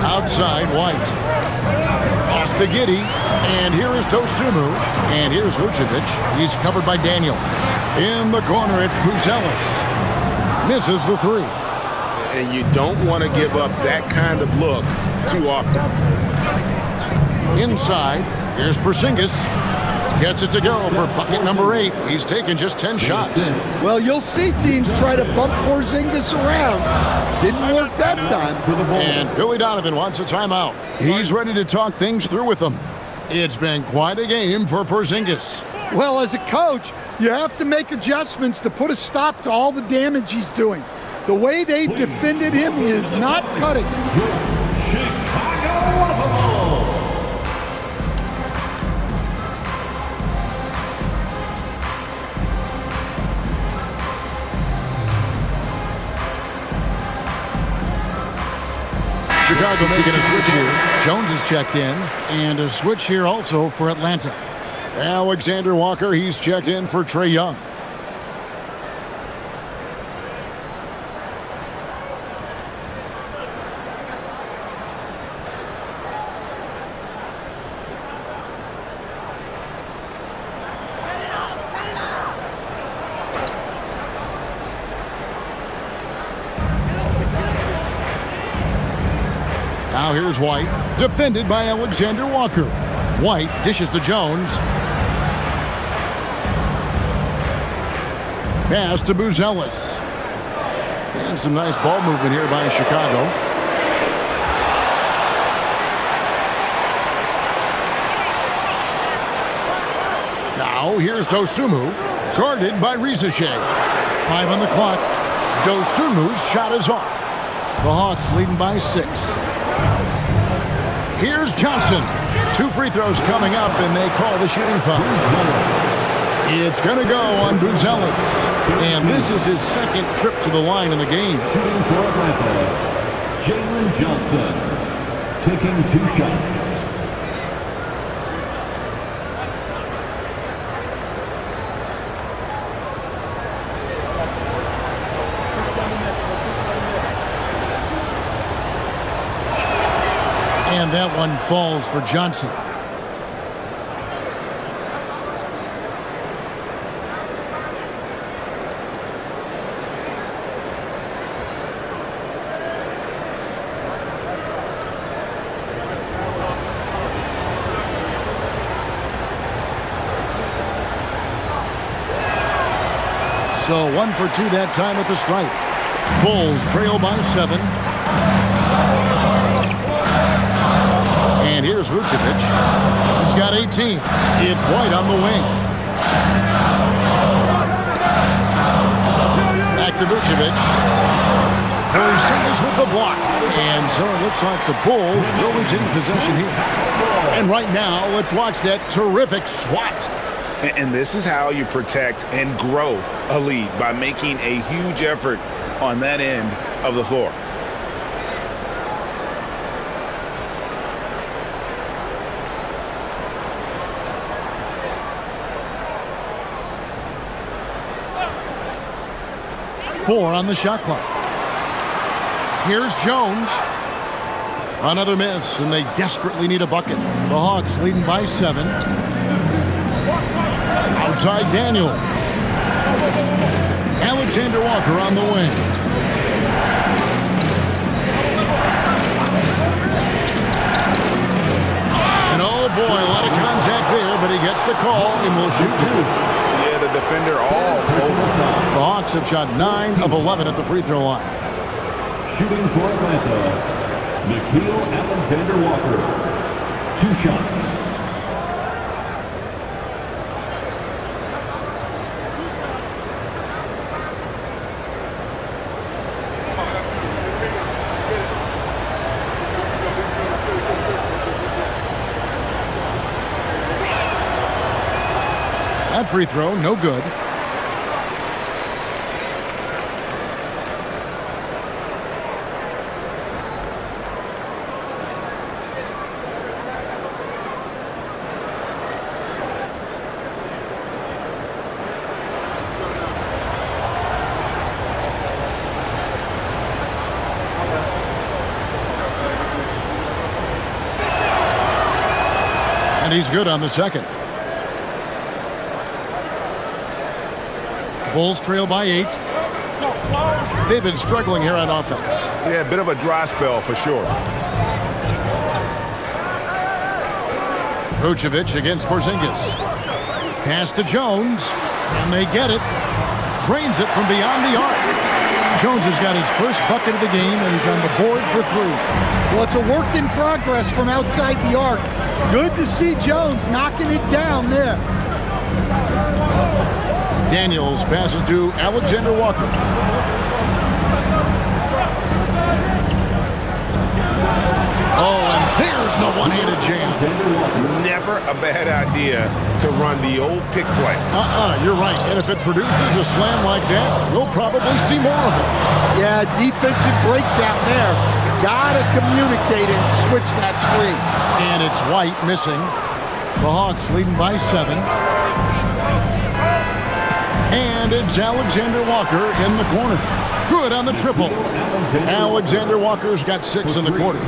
Outside, White. Pass to Giddey. And here is Dosunmu. And here's Vucevic. He's covered by Daniels. In the corner, it's Buzelis. Misses the 3. And you don't want to give up that kind of look too often. Inside, here's Porzingis. Gets it to go for bucket number 8. He's taken just 10 shots. Well, you'll see teams try to bump Porzingis around. Didn't work that time. And Billy Donovan wants a timeout. He's ready to talk things through with them. It's been quite a game for Porzingis. Well, as a coach, you have to make adjustments to put a stop to all the damage he's doing. The way they've defended him is not cutting. Chicago making a switch here. Jones is checked in. And a switch here also for Atlanta. Alexander Walker, he's checked in for Trae Young. Now here's White, defended by Alexander Walker. White dishes to Jones. Pass to Buzelis. And some nice ball movement here by Chicago. Now here's Dosunmu, guarded by Rizachet. 5 on the clock. Dosunmu's shot is off. The Hawks leading by 6. Here's Johnson. 2 free throws coming up, and they call the shooting foul. It's going to go on Buzelis. And this is his second trip to the line in the game. Shooting for Atlanta, Jalen Johnson, taking 2 shots. And that one falls for Johnson. So 1 for 2 that time at the stripe. Bulls trail by 7. And here's Vucevic. He's got 18. It's White on the wing. Back to Vucevic. Porzingis with the block. And so it looks like the Bulls will retain possession here. And right now, let's watch that terrific swat. And this is how you protect and grow a lead, by making a huge effort on that end of the floor. Four on the shot clock. Here's Jones. Another miss, and they desperately need a bucket. The Hawks leading by 7. Outside Daniel. Alexander Walker on the wing. And oh boy, a lot of contact there, but he gets the call and will shoot 2. Yeah, the defender all over. The Hawks have shot 9 of 11 at the free throw line. Shooting for Atlanta, Nickeil Alexander-Walker. 2 shots. That free throw, no good. And he's good on the second. Bulls trail by 8. They've been struggling here on offense. Yeah, a bit of a dry spell for sure. Vucevic against Porzingis. Pass to Jones, and they get it. Drains it from beyond the arc. Jones has got his first bucket of the game, and he's on the board for 3. Well, it's a work in progress from outside the arc. Good to see Jones knocking it down there. Daniels passes to Alexander Walker. Oh, and there's the one-handed jam. Never a bad idea to run the old pick play. You're right. And if it produces a slam like that, we'll probably see more of it. Yeah, defensive breakdown there. Gotta communicate and switch that screen. And it's White missing. The Hawks leading by 7. And it's Alexander Walker in the corner. Good on the triple. Alexander Walker's got 6 in the quarter.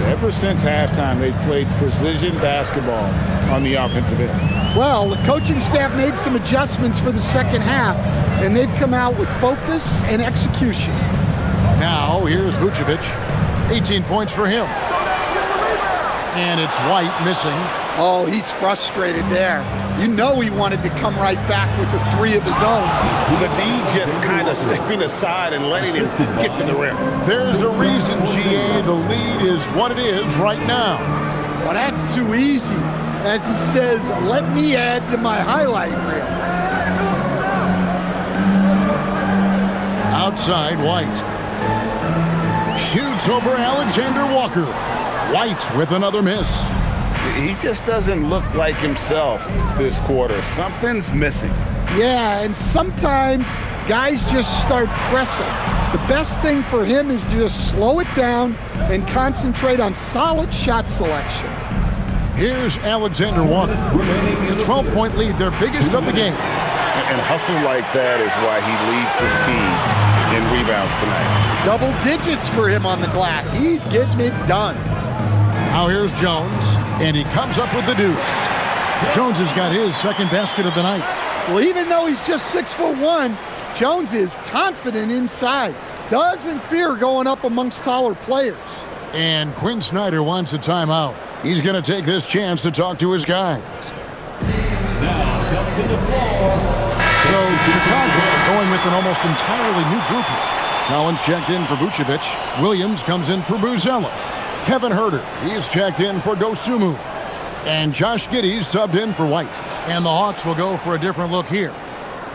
Ever since halftime, they've played precision basketball on the offensive end. Well, the coaching staff made some adjustments for the second half, and they've come out with focus and execution. Now, here's Vucevic. 18 points for him. And it's White missing. Oh, he's frustrated there. You know he wanted to come right back with the three of his own. The D just kind of stepping aside and letting him get to the rim. There's a reason, GA, the lead is what it is right now. Well, that's too easy. As he says, let me add to my highlight reel. Outside, White. Shoots over Alexander Walker. White with another miss. He just doesn't look like himself this quarter. Something's missing. Yeah, and sometimes guys just start pressing. The best thing for him is to just slow it down and concentrate on solid shot selection. Here's Alexander Walker. The 12-point lead, their biggest of the game. And hustle like that is why he leads his team in rebounds tonight. Double digits for him on the glass. He's getting it done. Now here's Jones, and he comes up with the deuce. Jones has got his second basket of the night. Well, even though he's just 6'1", Jones is confident inside. Doesn't fear going up amongst taller players. And Quinn Snyder wants a timeout. He's going to take this chance to talk to his guys. So Chicago going with an almost entirely new group here. Collins checked in for Vucevic. Williams comes in for Buzelis. Kevin Huerter, he's checked in for Dosunmu. And Josh Giddey's subbed in for White. And the Hawks will go for a different look here.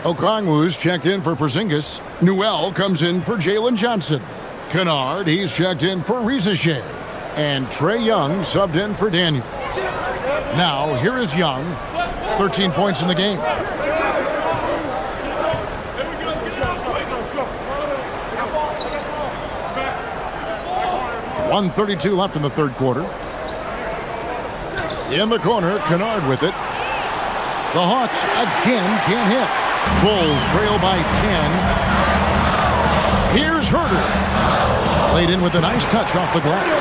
Okongwu's checked in for Porzingis. Newell comes in for Jalen Johnson. Kennard, he's checked in for Rizachet. And Trae Young subbed in for Daniels. Now, here is Young. 13 points in the game. .132 left in the third quarter. In the corner, Kennard with it. The Hawks again can't hit. Bulls trail by 10. Here's Huerter. Laid in with a nice touch off the glass.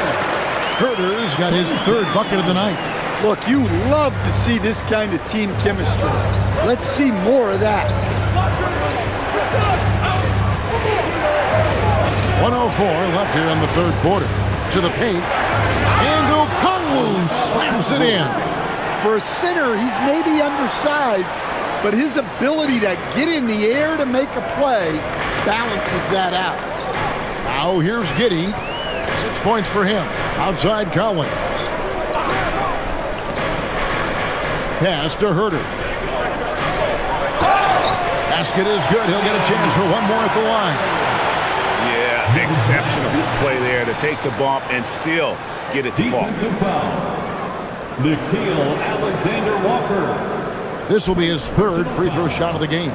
Huerter's got his third bucket of the night. Look, you love to see this kind of team chemistry. Let's see more of that. 1:04 left here in the third quarter. To the paint. And Okongwu slams it in. For a center, he's maybe undersized, but his ability to get in the air to make a play balances that out. Now here's Giddey. 6 points for him. Outside Collins. Pass to Huerter. Basket is good. He'll get a chance for one more at the line. Yeah, exceptional play there to take the bump and still get it to fall. Nickeil Alexander-Walker. This will be his third free throw shot of the game.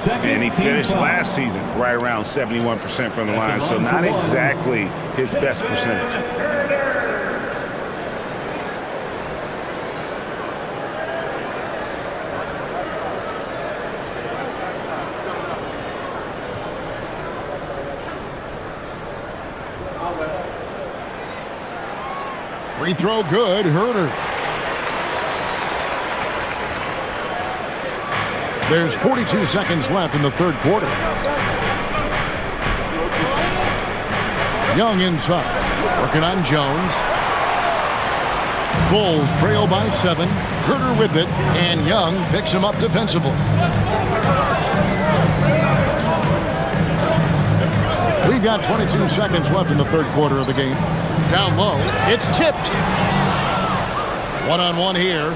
And he finished last season right around 71% from the line, so not exactly his best percentage. Free throw good, Huerter. There's 42 seconds left in the third quarter. Young inside, working on Jones. Bulls trail by 7. Huerter with it, and Young picks him up defensively. We've got 22 seconds left in the third quarter of the game. Down low, it's tipped. One-on-one here.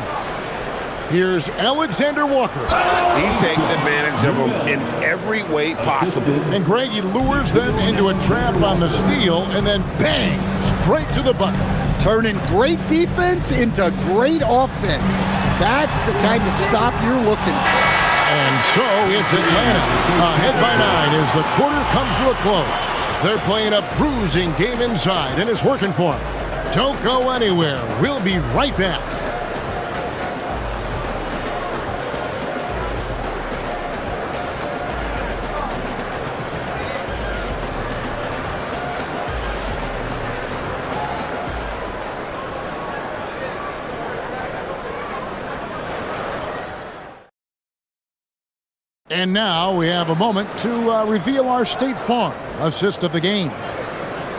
Here's Alexander Walker. He takes advantage of them in every way possible. And Greg, he lures them into a trap on the steal, and then bang, straight to the bucket. Turning great defense into great offense. That's the kind of stop you're looking for. And so it's Atlanta, ahead by 9 as the quarter comes to a close. They're playing a bruising game inside, and it's working for them. Don't go anywhere. We'll be right back. And now we have a moment to reveal our State Farm assist of the game.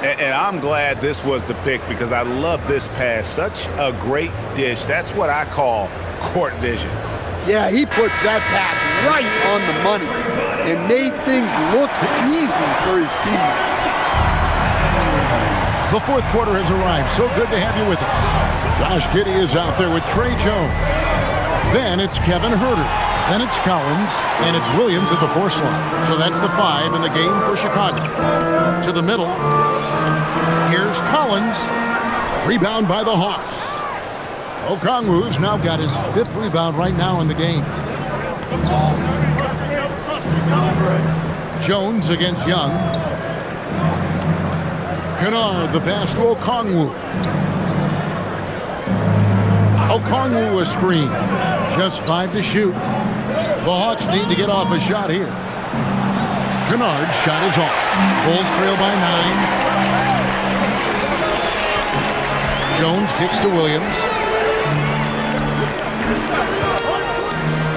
And I'm glad this was the pick because I love this pass. Such a great dish. That's what I call court vision. Yeah, he puts that pass right on the money and made things look easy for his teammates. The fourth quarter has arrived. So good to have you with us. Josh Giddey is out there with Trey Jones. Then it's Kevin Huerter. Then it's Collins. And it's Williams at the 4 slot. So that's the 5 in the game for Chicago. To the middle. Here's Collins. Rebound by the Hawks. Okongwu's now got his 5th rebound right now in the game. Jones against Young. Kennard, the pass to Okongwu. Okongwu a screen. Just 5 to shoot. The Hawks need to get off a shot here. Kennard's shot is off. Bulls trail by 9. Jones kicks to Williams.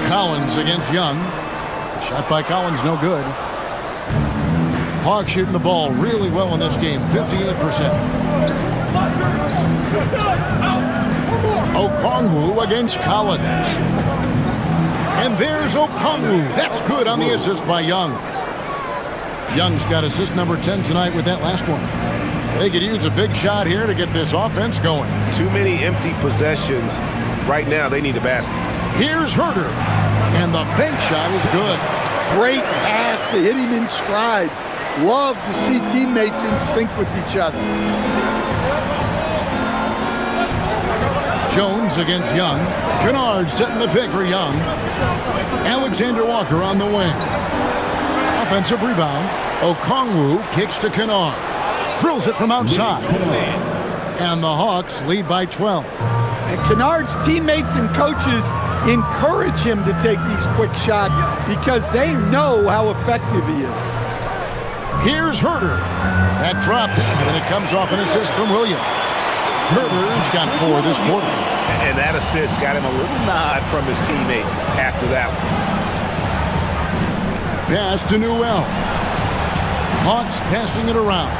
Collins against Young. Shot by Collins, no good. Hawks shooting the ball really well in this game, 58%. Okongwu against Collins. And there's Okongwu. That's good on the assist by Young. Young's got assist number 10 tonight with that last one. They could use a big shot here to get this offense going. Too many empty possessions. Right now, they need a basket. Here's Huerter. And the bank shot is good. Great pass to hit him in stride. Love to see teammates in sync with each other. Jones against Young. Kennard setting the pick for Young. Alexander Walker on the wing. Offensive rebound. Okongwu kicks to Kennard. Drills it from outside. And the Hawks lead by 12. And Kennard's teammates and coaches encourage him to take these quick shots because they know how effective he is. Here's Huerter. That drops, and it comes off an assist from Williams. Huerter's got 4 this quarter. And that assist got him a little nod from his teammate after that one. Pass to Newell. Hawks passing it around.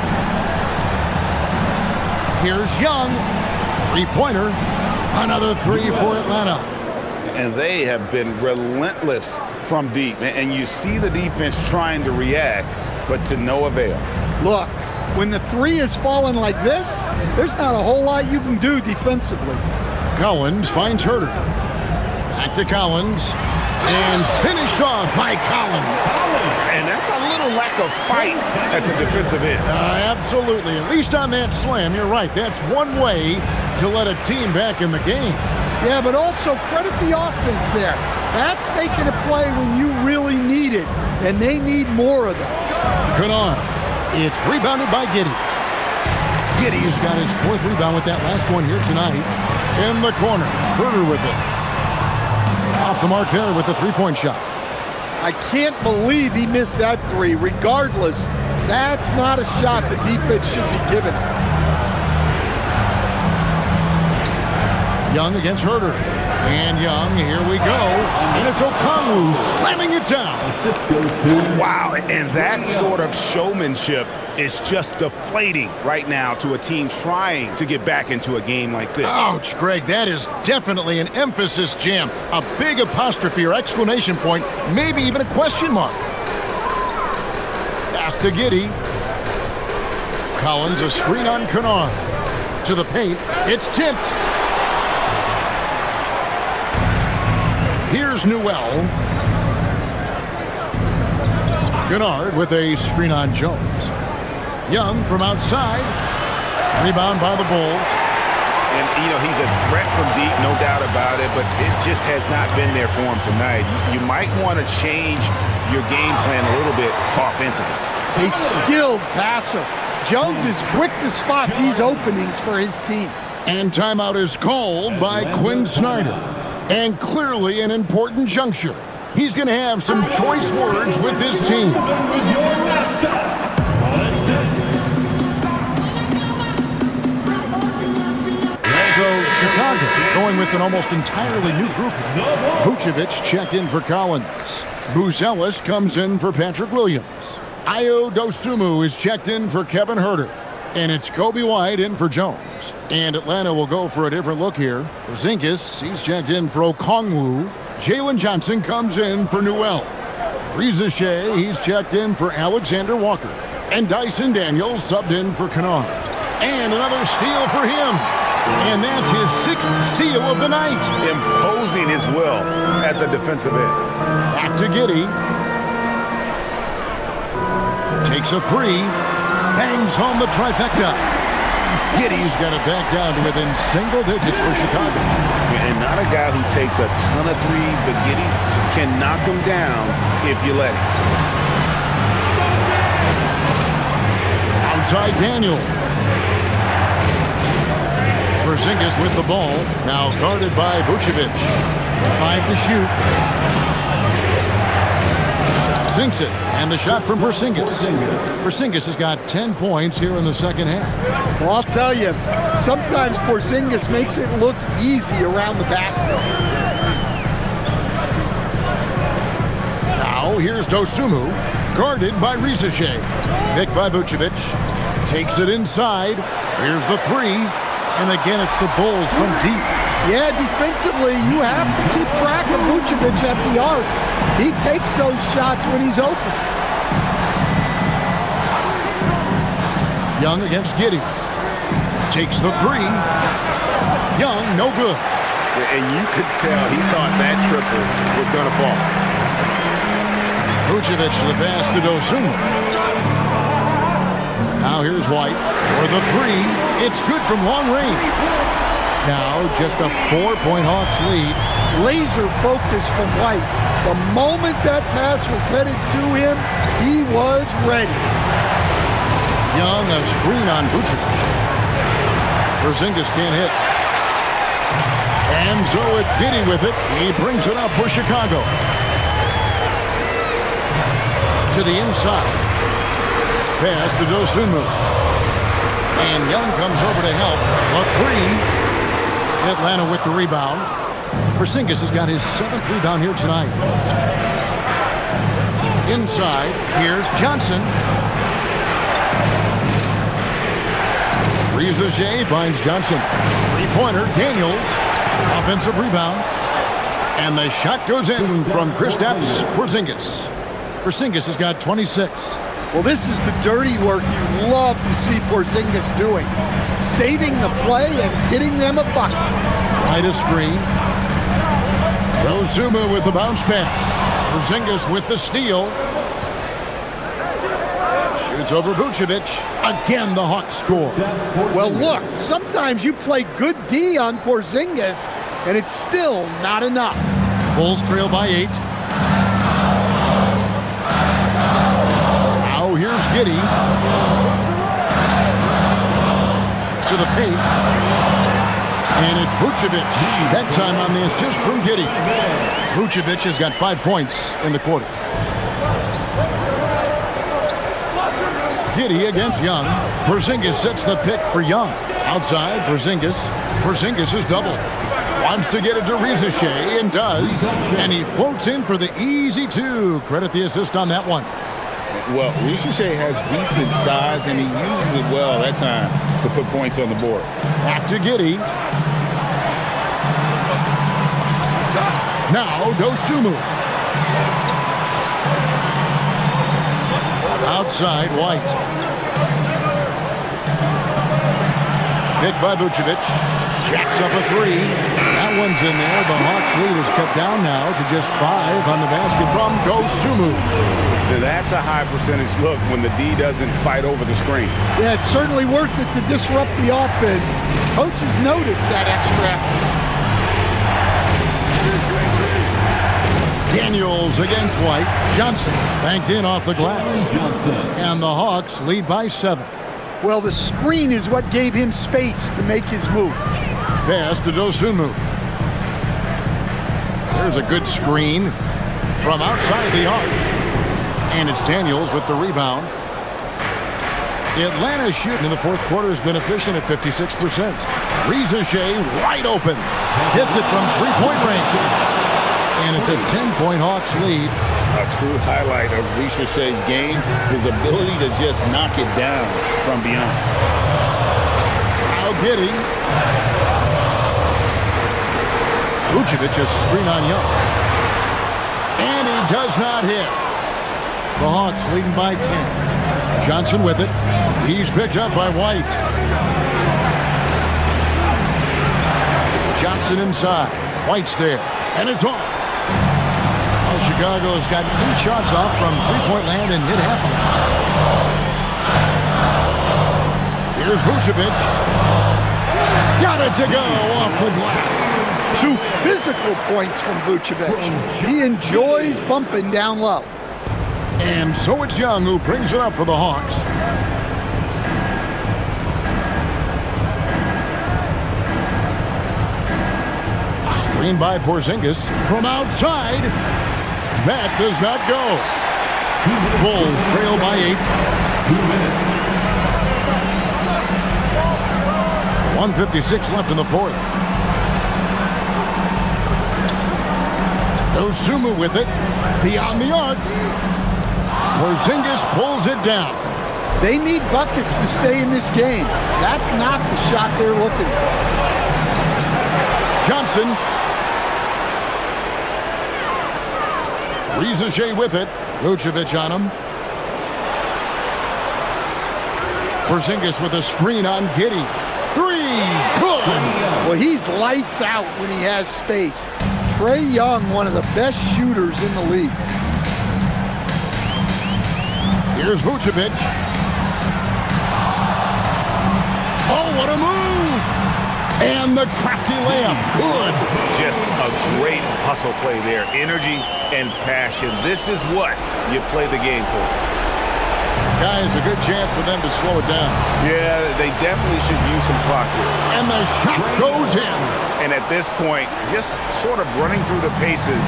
Here's Young. 3-pointer. Another 3 for Atlanta. And they have been relentless from deep. And you see the defense trying to react, but to no avail. Look, when the 3 is falling like this, there's not a whole lot you can do defensively. Collins finds Huerter. Back to Collins. And finished off by Collins. And that's a little lack of fight at the defensive end. Absolutely. At least on that slam, you're right. That's one way to let a team back in the game. Yeah, but also credit the offense there. That's making a play when you really need it, and they need more of that. Kennard. It's rebounded by Giddey. Giddey's got his 4th rebound with that last one here tonight. In the corner. Huerter with it. Off the mark there with the 3-point shot. I can't believe he missed that 3. Regardless, that's not a shot the defense should be giving him. Young against Huerter. And Young, here we go. And it's Okongwu slamming it down. Wow, and that sort of showmanship is just deflating right now to a team trying to get back into a game like this. Ouch, Greg, that is definitely an emphasis jam. A big apostrophe or exclamation point, maybe even a question mark. Pass to Giddey. Collins, a screen on Kennard. To the paint, it's tipped. Here's Newell. Kennard with a screen on Jones. Young from outside. Rebound by the Bulls. And, you know, he's a threat from deep, no doubt about it, but it just has not been there for him tonight. You might want to change your game plan a little bit offensively. A skilled passer. Jones is quick to spot these openings for his team. And timeout is called by Quinn Snyder. And clearly an important juncture. He's going to have some choice words with his team. So Chicago going with an almost entirely new group. Vucevic checked in for Collins. Buzelis comes in for Patrick Williams. Ayo Dosunmu is checked in for Kevin Huerter. And it's Kobe White in for Jones. And Atlanta will go for a different look here. Porzingis, he's checked in for Okongwu. Jalen Johnson comes in for Newell. Reza Shea, he's checked in for Alexander Walker. And Dyson Daniels subbed in for Kennard. And another steal for him. And that's his 6th steal of the night. Imposing his will at the defensive end. Back to Giddey. Takes a 3. Bangs home the trifecta. Giddey's got it back down to within single digits for Chicago. And not a guy who takes a ton of threes, but Giddey can knock them down if you let him. Outside Daniel. Porzingis with the ball. Now guarded by Vucevic. 5 to shoot. Sinks it. And the shot from Porzingis. Porzingis has got 10 points here in the second half. Well, I'll tell you, sometimes Porzingis makes it look easy around the basket. Now here's Dosunmu, guarded by Reza Shea. Picked by Vucevic. Takes it inside. Here's the 3. And again, it's the Bulls from deep. Yeah, defensively, you have to keep track of Vucevic at the arc. He takes those shots when he's open. Young against Giddey. Takes the 3. Young, no good. And you could tell he thought that triple was going to fall. Vucevic the pass to Dosunmu. Now here's White for the 3. It's good from long range. Now just a 4-point Hawks lead. Laser focus from White. The moment that pass was headed to him, he was ready. Young, a screen on Vucevic. Porzingis can't hit. And so it's Giddey with it. He brings it up for Chicago. To the inside. Pass to Dosunmu. And Young comes over to help. A 3. Atlanta with the rebound. Porzingis has got his 7th rebound here tonight. Inside, here's Johnson. Reza Shea finds Johnson. 3-pointer, Daniels. Offensive rebound. And the shot goes in from Kristaps Porzingis. Porzingis has got 26. Well, this is the dirty work you love to see Porzingis doing. Saving the play and getting them a bucket. Right a screen. Dosunmu with the bounce pass. Porzingis with the steal. Shoots over Vucevic. Again, the Hawks score. Well, look, sometimes you play good D on Porzingis, and it's still not enough. Bulls trail by 8. Now here's Giddey. To the paint. And it's Vucevic. That time on the assist from Giddey. Vucevic has got 5 points in the quarter. Giddey against Young. Porzingis sets the pick for Young. Outside, Porzingis. Porzingis is doubled. Wants to get it to Reza Shea and does. And he floats in for the easy 2. Credit the assist on that one. Well, Reza Shea has decent size, and he uses it well that time to put points on the board. Back to Giddey. Now Dosunmu. Outside, White. Picked by Vucevic. Jacks up a 3. That one's in there. The Hawks lead is cut down now to just 5 on the basket from Dosunmu. That's a high percentage look when the D doesn't fight over the screen. Yeah, it's certainly worth it to disrupt the offense. Coaches notice that extra effort. Daniels against White. Johnson banked in off the glass. And the Hawks lead by 7. Well, the screen is what gave him space to make his move. Pass to Dosunmu. There's a good screen from outside the arc. And it's Daniels with the rebound. Atlanta's shooting in the fourth quarter has been efficient at 56%. Reza Shea wide open. Hits it from 3-point range. And it's a 10-point Hawks lead. A true highlight of Reza Shea's game, his ability to just knock it down from beyond. Giddey. Vucevic a screen on Young. And he does not hit. The Hawks leading by 10. Johnson with it. He's picked up by White. Johnson inside. White's there. And it's off. Well, Chicago's got 8 shots off from three-point land and hit half of them. Here's Vucevic. Got it to go off the glass. 2 physical points from Vucevic. He enjoys bumping down low. And so it's Young who brings it up for the Hawks. Screen by Porzingis from outside. That does not go. Bulls trail by 8. 1:56 left in the fourth. Dosunmu with it. Beyond the arc. Porzingis pulls it down. They need buckets to stay in this game. That's not the shot they're looking for. Johnson. Rizachet with it. Vucevic on him. Porzingis with a screen on Giddey. 3. Good. Well, he's lights out when he has space. Trae Young, one of the best shooters in the league. Here's Vucevic. Oh, what a move! And the crafty layup. Good. Just a great hustle play there. Energy and passion. This is what you play the game for. Guys, a good chance for them to slow it down. Yeah, they definitely should use some clock here. And the shot goes in. And at this point, just sort of running through the paces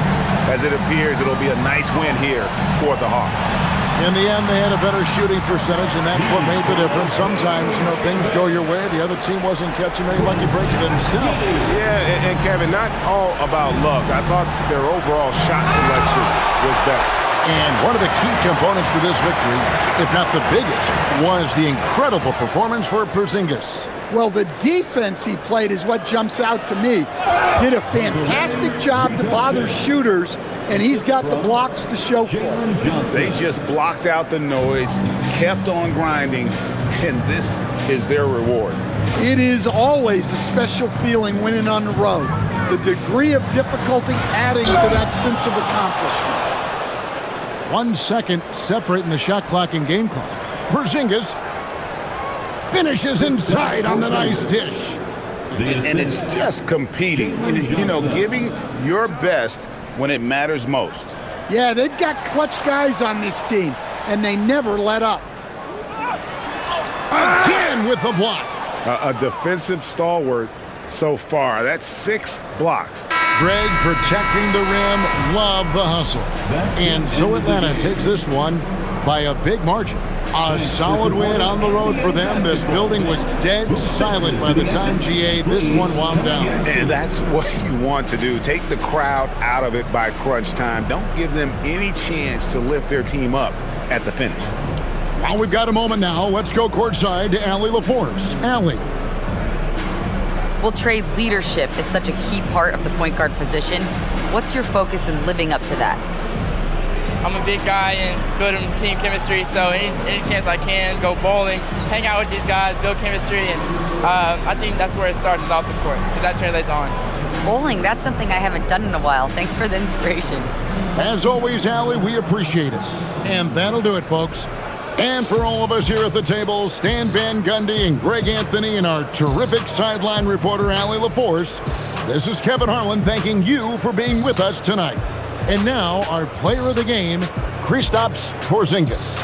as it appears it'll be a nice win here for the Hawks. In the end, they had a better shooting percentage, and that's what made the difference. Sometimes, things go your way. The other team wasn't catching many lucky breaks themselves. Yeah, and Kevin, not all about luck. I thought their overall shot selection was better. And one of the key components to this victory, if not the biggest, was the incredible performance for Porzingis. Well, the defense he played is what jumps out to me. Did a fantastic job to bother shooters, and he's got the blocks to show for it. They just blocked out the noise, kept on grinding, and this is their reward. It is always a special feeling winning on the road. The degree of difficulty adding to that sense of accomplishment. 1 second separating the shot clock and game clock. Porzingis finishes inside on the nice dish. And it's just competing, giving your best when it matters most. Yeah, they've got clutch guys on this team, and they never let up. Again with the block. A defensive stalwart so far. That's 6 blocks. Greg protecting the rim. Love the hustle. And so Atlanta takes this one by a big margin. A solid win on the road for them. This building was dead silent by the time this one wound down. And that's what you want to do. Take the crowd out of it by crunch time. Don't give them any chance to lift their team up at the finish. Well, we've got a moment now. Let's go courtside to Allie LaForce. Allie. Well, Trey, leadership is such a key part of the point guard position. What's your focus in living up to that? I'm a big guy and building team chemistry, so any chance I can, go bowling, hang out with these guys, build chemistry, and I think that's where it starts off the court, because that translates on. Bowling, that's something I haven't done in a while. Thanks for the inspiration. As always, Allie, we appreciate it. And that'll do it, folks. And for all of us here at the table, Stan Van Gundy and Greg Anthony and our terrific sideline reporter, Allie LaForce, this is Kevin Harlan thanking you for being with us tonight. And now, our player of the game, Kristaps Porzingis.